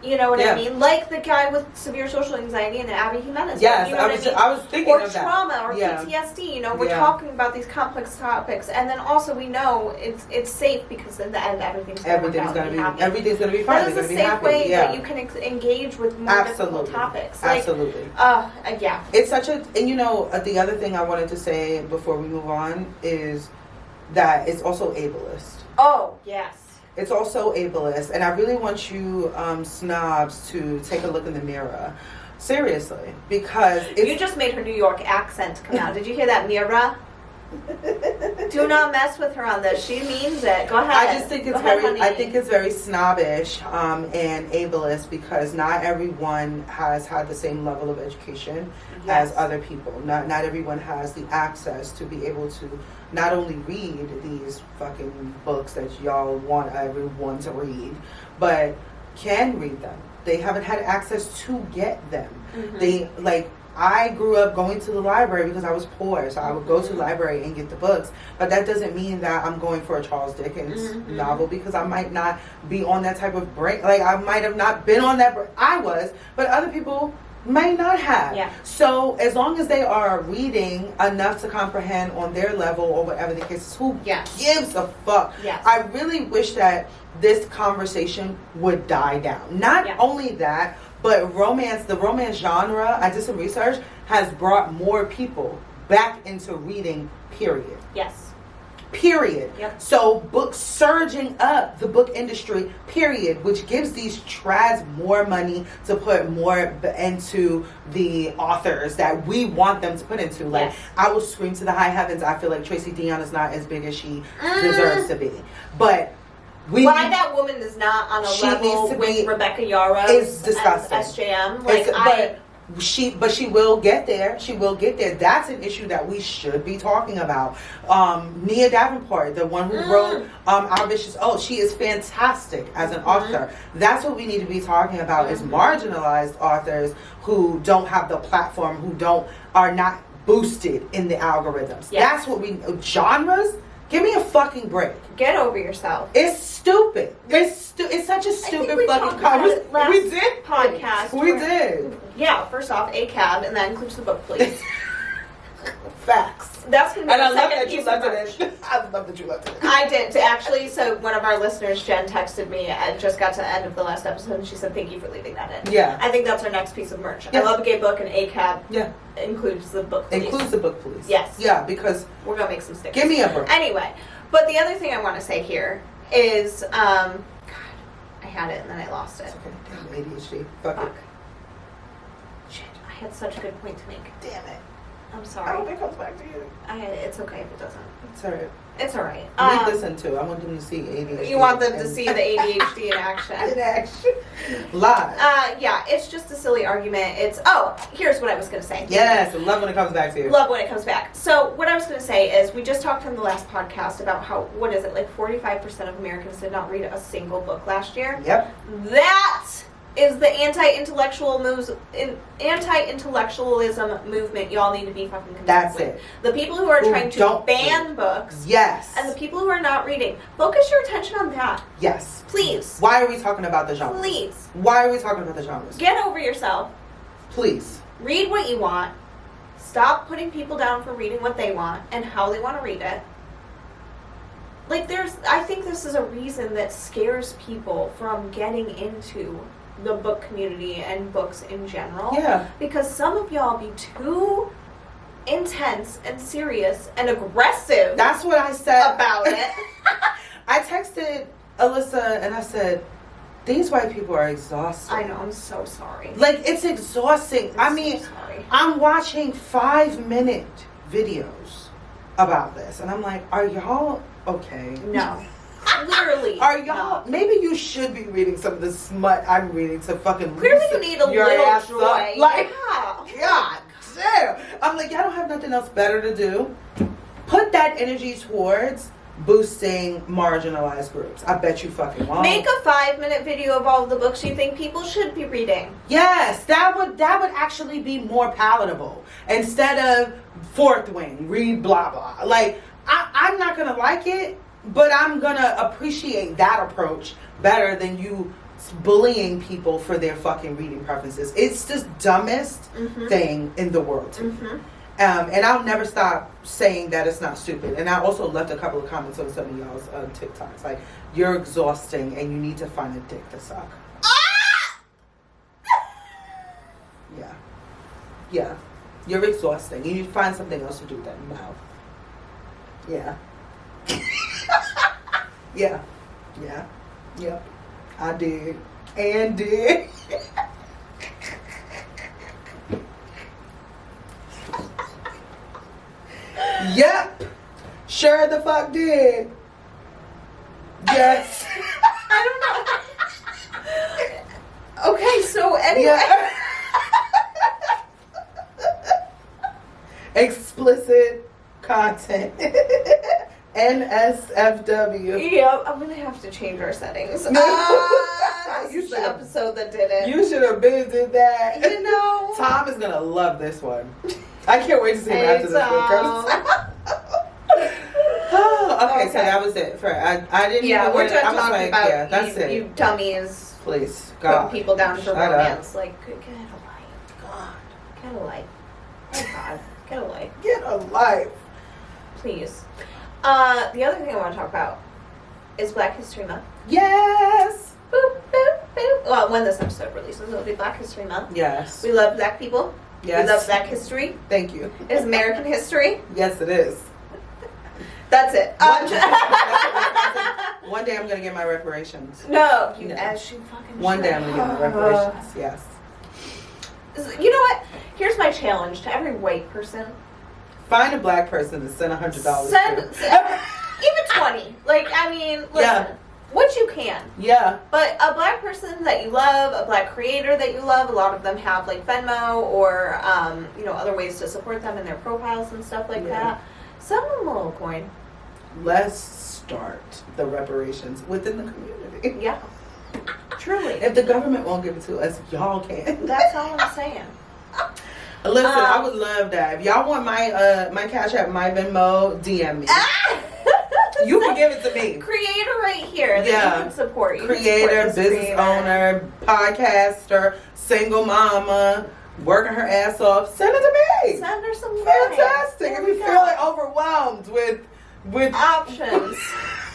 You know what I mean? Like the guy with severe social anxiety and Abby Jimenez. I was thinking of that. Or trauma or PTSD. We're talking about these complex topics. And then also we know it's safe because in the end everything's going to be happy. Everything's going to be fine. That is a safe way that you can engage with more difficult topics. Absolutely. It's such a... And the other thing I wanted to say before we move on is that it's also ableist. Oh, yes. It's also ableist, and I really want you snobs to take a look in the mirror. Seriously, because you just made her New York accent come out. Did you hear that, Mira? Do not mess with her on this. She means it. Go ahead. I just think it's very snobbish and ableist because not everyone has had the same level of education as other people. Not everyone has the access to be able to not only read these fucking books that y'all want everyone to read, but can read them. They haven't had access to get them. I grew up going to the library because I was poor, so I would go to the library and get the books. But that doesn't mean that I'm going for a Charles Dickens novel because I might not be on that type of brain. I might have not been on that. I was, but other people Might not have. Yeah. So as long as they are reading enough to comprehend on their level or whatever the case is, who gives a fuck? Yes. I really wish that this conversation would die down. Not only that, but the romance genre, I did some research, has brought more people back into reading, period. Yes. Period. Yep. So books surging up the book industry, period, which gives these trads more money to put more into the authors that we want them to put into. Like, I will scream to the high heavens, I feel like Tracy Dion is not as big as she deserves to be. But why that woman is not on a level with Rebecca Yarros is disgusting. As SJM. Like, But she will get there. She will get there. That's an issue that we should be talking about. Nia Davenport, the one who wrote Our Vicious Oath, she is fantastic as an author. That's what we need to be talking about is marginalized authors who don't have the platform, who are not boosted in the algorithms. That's what genres. Give me a fucking break. Get over yourself. It's stupid. It's such a stupid fucking conversation. We did podcast. We did. Yeah, first off, ACAB, and that includes the book, please. Facts. That's gonna be and the I love second that you piece left of it in. I love that you left it in. I did actually. So one of our listeners, Jen, texted me. I just got to the end of the last episode, and she said, "Thank you for leaving that in." Yeah. I think that's our next piece of merch. Yeah. I love a gay book, and ACAB. Yeah. Includes the book, please. Includes the book, please. Yes. Yeah, because we're gonna make some stickers. Give me a break. Anyway, but the other thing I want to say here is, God, I had it and then I lost it. It's okay. Damn ADHD. Fuck it. Shit, I had such a good point to make. Damn it. I'm sorry. I hope it comes back to you. It's okay if it doesn't. It's alright. It's alright. We listen to. I want them to see ADHD. You want them to see the ADHD in action. In action. Live. Yeah, it's just a silly argument. Here's what I was going to say. Yes, I love when it comes back to you. Love when it comes back. So what I was going to say is we just talked on the last podcast about how, 45% of Americans did not read a single book last year. Yep. That is the anti-intellectualism movement y'all need to be fucking concerned That's with. it. The people who are trying to ban books. Yes. And the people who are not reading. Focus your attention on that. Yes. Please. Why are we talking about the genres? Please. Why are we talking about the genres? Get over yourself. Please. Read what you want. Stop putting people down for reading what they want and how they want to read it. I think this is a reason that scares people from getting into the book community and books in general. Yeah. Because some of y'all be too intense and serious and aggressive. That's what I said about it. I texted Alyssa and I said, these white people are exhausted. I know, I'm so sorry. It's exhausting. I'm watching 5-minute videos about this and I'm like, are y'all okay? No. Literally. Are y'all? No. Maybe you should be reading some of the smut I'm reading to fucking. Clearly, you need a little joy. God damn. I'm like, y'all don't have nothing else better to do. Put that energy towards boosting marginalized groups. I bet you fucking won't. Make a 5-minute video of all of the books you think people should be reading. Yes, that would actually be more palatable instead of Fourth Wing, read blah blah. I'm not gonna like it. But I'm going to appreciate that approach better than you bullying people for their fucking reading preferences. It's the dumbest thing in the world to me. And I'll never stop saying that it's not stupid. And I also left a couple of comments on some of y'all's TikToks. Like, you're exhausting and you need to find a dick to suck. Yeah. Yeah. You're exhausting. You need to find something else to do with that mouth. Yeah. Yeah. Yep. I did. And did. Yep. Sure the fuck did. Yes. I don't know. Okay, so anyway. Yeah. Explicit content. NSFW. Yeah, I'm gonna have to change our settings. This is the episode that did it. You should have been did that. You know. Tom is gonna love this one. I can't wait to see him after this book comes. Okay, so that was it. I didn't. Yeah, even we're done I was talking like, about yeah, that's you dummies. Please, Putting God, people down for shut romance. Up. Like, get away. God. Get a life. Oh God, get a life. Get a life. Please. The other thing I want to talk about is Black History Month. Yes. Boop, boop, boop. Well, when this episode releases, it'll be Black History Month. Yes. We love Black people. Yes. We love Black history. Thank you. It is American history. Yes, it is. That's it. One day I'm going to get my reparations. No, you No. as you fucking One should. day I'm going to get my reparations. Yes. You know what? Here's my challenge to every white person. Find a black person and send $100. Send to. even 20. Like, I mean, listen, Yeah. what you can. Yeah. But a black person that you love, a black creator that you love, a lot of them have like Venmo or other ways to support them in their profiles and stuff like that. Send them a little coin. Let's start the reparations within the community. Yeah. Truly. If the government won't give it to us, y'all can. That's all I'm saying. Listen, I would love that. If y'all want my my Cash App, my Venmo, DM me. You can give it to me. Creator right here that you can support. You Creator, can support this business creator. owner, podcaster, single mama, working her ass off. Send it to me. Send her some Fantastic. There If we you go. feeling overwhelmed with options.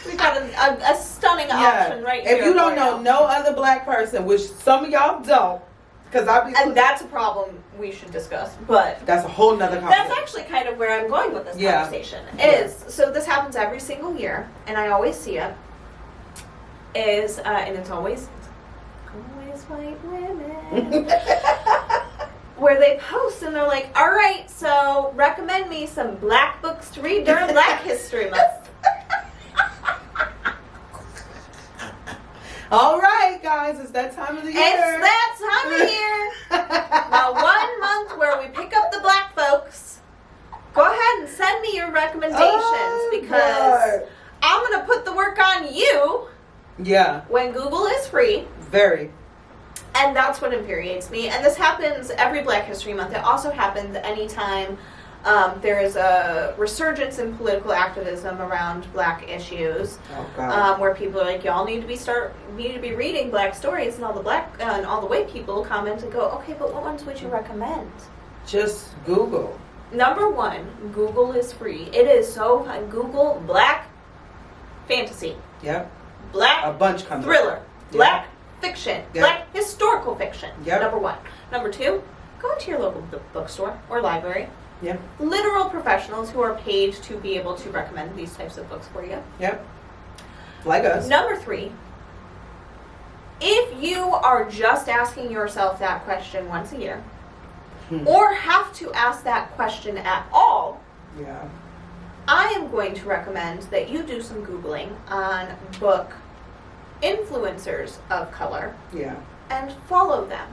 We got a stunning option right here. If you don't for know no other black person, which some of y'all don't, because and that's a problem we should discuss. But that's a whole nother conversation. that's actually kind of where I'm going with this Yeah. conversation. Yeah. So this happens every single year, and I always see it. And it's always white women. Where they post and they're like, all right, so recommend me some black books to read during Black History Month. All right, guys, it's that time of the year. It's that time of year. Now, 1 month where we pick up the black folks. Go ahead and send me your recommendations because I'm going to put the work on you. Yeah. When Google is free. Very. And that's what infuriates me. And this happens every Black History Month. It also happens anytime there is a resurgence in political activism around black issues. Oh, God. Where people are like, y'all need to be reading black stories, and all the white people comment and go, okay, but what ones would you recommend? Just Google. Number one, Google is free. It is so fun. Google black fantasy. Yep. Black A bunch comes thriller. up. Black fiction. Yep. Black historical fiction. Yep. Number one. Number two, go into your local bookstore or library. Yep. Literal professionals who are paid to be able to recommend these types of books for you. Yep. Like us. Number three, if you are just asking yourself that question once a year, or have to ask that question at all, Yeah. I am going to recommend that you do some Googling on book influencers of color Yeah. and follow them.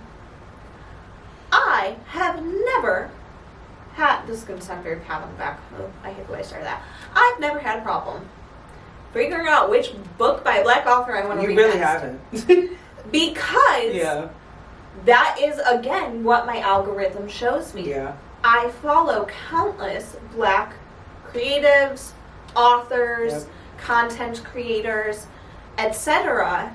I have never had, this is going to sound very pat on the back, oh, I hate the way I started that. I've never had a problem figuring out which book by a black author I want to read. You really next. haven't. Because Yeah. that is, again, what my algorithm shows me. Yeah. I follow countless black creatives, authors, Yep. content creators, etc.,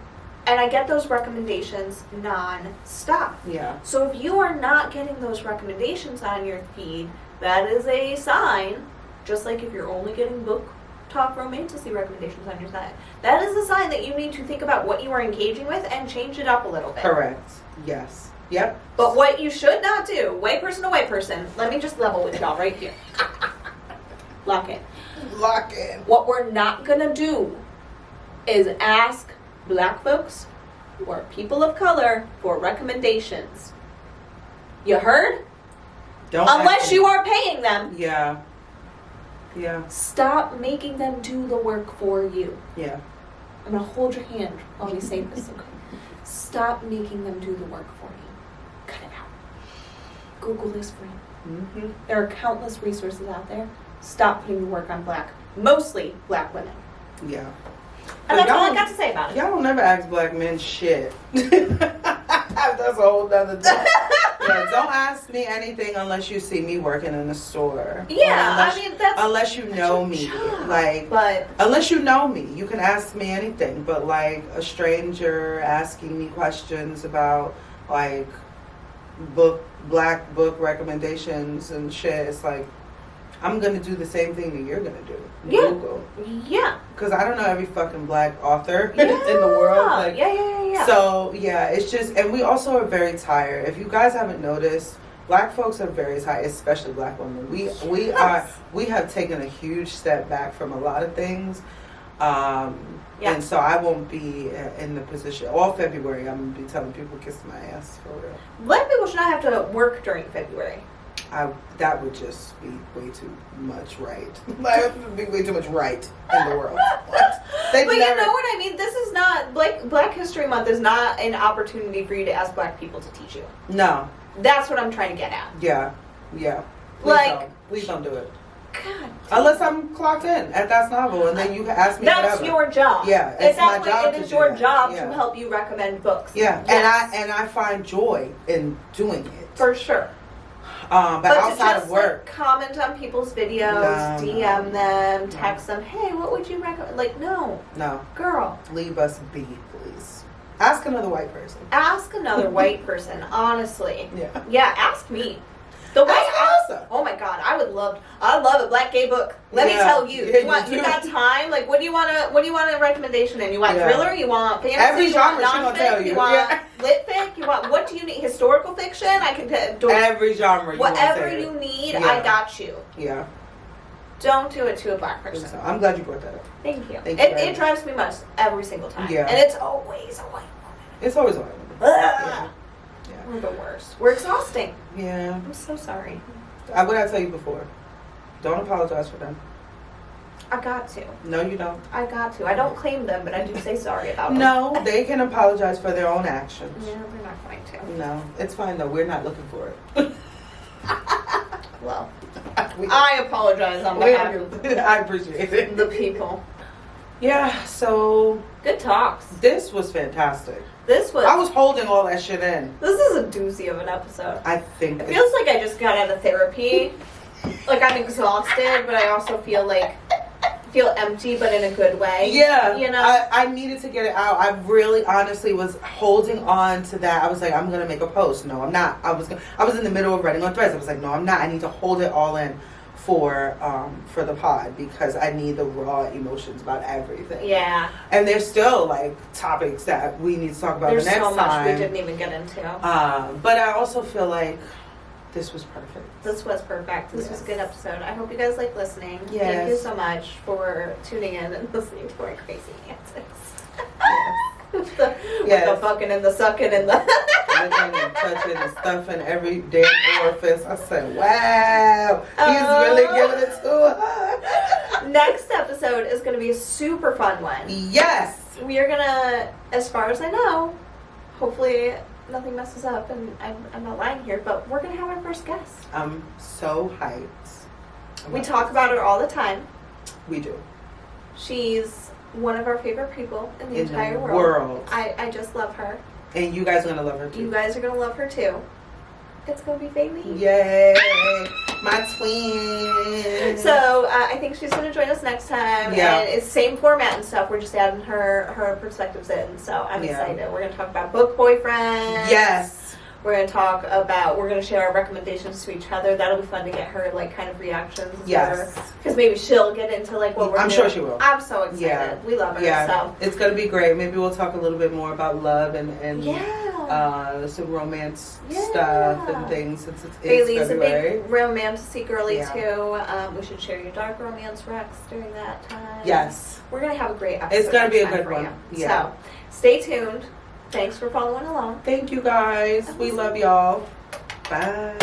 and I get those recommendations non-stop. Yeah. So if you are not getting those recommendations on your feed, that is a sign, just like if you're only getting BookTok romantasy recommendations on your side, that is a sign that you need to think about what you are engaging with and change it up a little bit. Correct. Yes. Yep. But what you should not do, white person to white person, let me just level with y'all right here. Lock in. Lock in. What we're not gonna do is ask black folks or people of color for recommendations. You heard? Don't Unless ask you me. are paying them. Yeah. Yeah. Stop making them do the work for you. Yeah. I'm gonna hold your hand while we say this, okay? Stop making them do the work for you. Cut it out. Google is free. Mm-hmm. There are countless resources out there. Stop putting the work on mostly black women. Yeah. And that's all I Y'all- got to say about it. Y'all don't never ask black men shit. That's a whole nother thing. Yeah, don't ask me anything unless you see me working in the store. Yeah, Unless- I mean, that's unless you know your me. job. Like, But unless you know me, you can ask me anything. But like a stranger asking me questions about like black book recommendations and shit, it's like, I'm going to do the same thing that you're going to do. Yeah. Google. Yeah. Because I don't know every fucking black author in the world. Like, Yeah. So, yeah, it's just, and we also are very tired. If you guys haven't noticed, black folks are very tired, especially black women. We have taken a huge step back from a lot of things. And so I won't be in the position, all February, I'm going to be telling people kiss my ass, for real. Black people should not have to work during February. That would just be way too much right. That would be way too much right in the world. What? But you know what I mean? This is not, Black History Month is not an opportunity for you to ask black people to teach you. No. That's what I'm trying to get at. Yeah. Please don't do it. God. Unless I'm clocked in at That's Novel, and then you can ask me That's whatever. your job. Yeah, it's my job. It is your job Yeah. to help you recommend books. Yeah, Yes. and I find joy in doing it. For sure. But outside just, of work, comment on people's videos, DM them, text them. Hey, what would you recommend? No, girl, leave us be, please. Ask another white person. Ask another white person. Honestly, yeah, ask me. The white Alyssa. Oh my God, I love a black gay book. Let me tell you. Yeah, you got time? What do you want a recommendation in? You want thriller? You want fantasy? Every you genre want she gonna tell you. You want lit fic? You want, what do you need? Historical fiction? I can do every genre. Whatever you need, I got you. Yeah. Don't do it to a black person. So, I'm glad you brought that up. Thank you. Thank you It drives me nuts every single time. Yeah. And it's always a white woman. It's always a white woman. Yeah. We're the worst. We're exhausting. Yeah. I'm so sorry. What did I tell you before? Don't apologize for them. I got to. No, you don't. I got to. I don't claim them, but I do say sorry about them. No, they can apologize for their own actions. Yeah, they're not going to. No, it's fine though. We're not looking for it. Well, I apologize on behalf of I appreciate it. the people. Yeah, so Good talks. this was fantastic. I was holding all that shit in. This is a doozy of an episode. I think It feels like I just got out of therapy. I'm exhausted, but I also feel empty, but in a good way. Yeah, you know. I needed to get it out. I really, honestly, was holding on to that. I was like, I'm gonna make a post. No, I'm not. I was in the middle of writing on Threads. I was like, no, I'm not. I need to hold it all in for the pod because I need the raw emotions about everything. Yeah. And there's still topics that we need to talk about the next time. There's so much we didn't even get into. But I also feel like this was perfect. This was perfect. This was a good episode. I hope you guys like listening. Yes. Thank you so much for tuning in and listening to our crazy antics. With the fucking and the sucking and the licking and touching and stuffing every damn orifice. I said, wow, he's really giving it to her. Next episode is going to be a super fun one. Yes. We are going to, as far as I know, hopefully nothing messes up and I'm not lying here, but we're going to have our first guest. I'm so hyped. We talk about her all the time. We do. She's one of our favorite people in the entire world. I just love her. And you guys are going to love her too. You guys are going to love her too. It's going to be Bailey. Yay. My twin. So I think she's going to join us next time. Yeah. And it's same format and stuff. We're just adding her perspectives in. So I'm excited. We're going to talk about book boyfriends. Yes. We're going to share our recommendations to each other. That'll be fun to get her kind of reactions. Yes. Because maybe she'll get into what we're doing. I'm sure she will. I'm so excited. Yeah. We love her. Yeah. So it's going to be great. Maybe we'll talk a little bit more about love and some romance stuff and things since it's Bailey's February. a big romantic girly too. We should share your dark romance recs during that time. Yes. We're going to have a great episode. It's going to be a next good time one. for you. Yeah. So stay tuned. Thanks for following along. Thank you guys. We love y'all. Bye.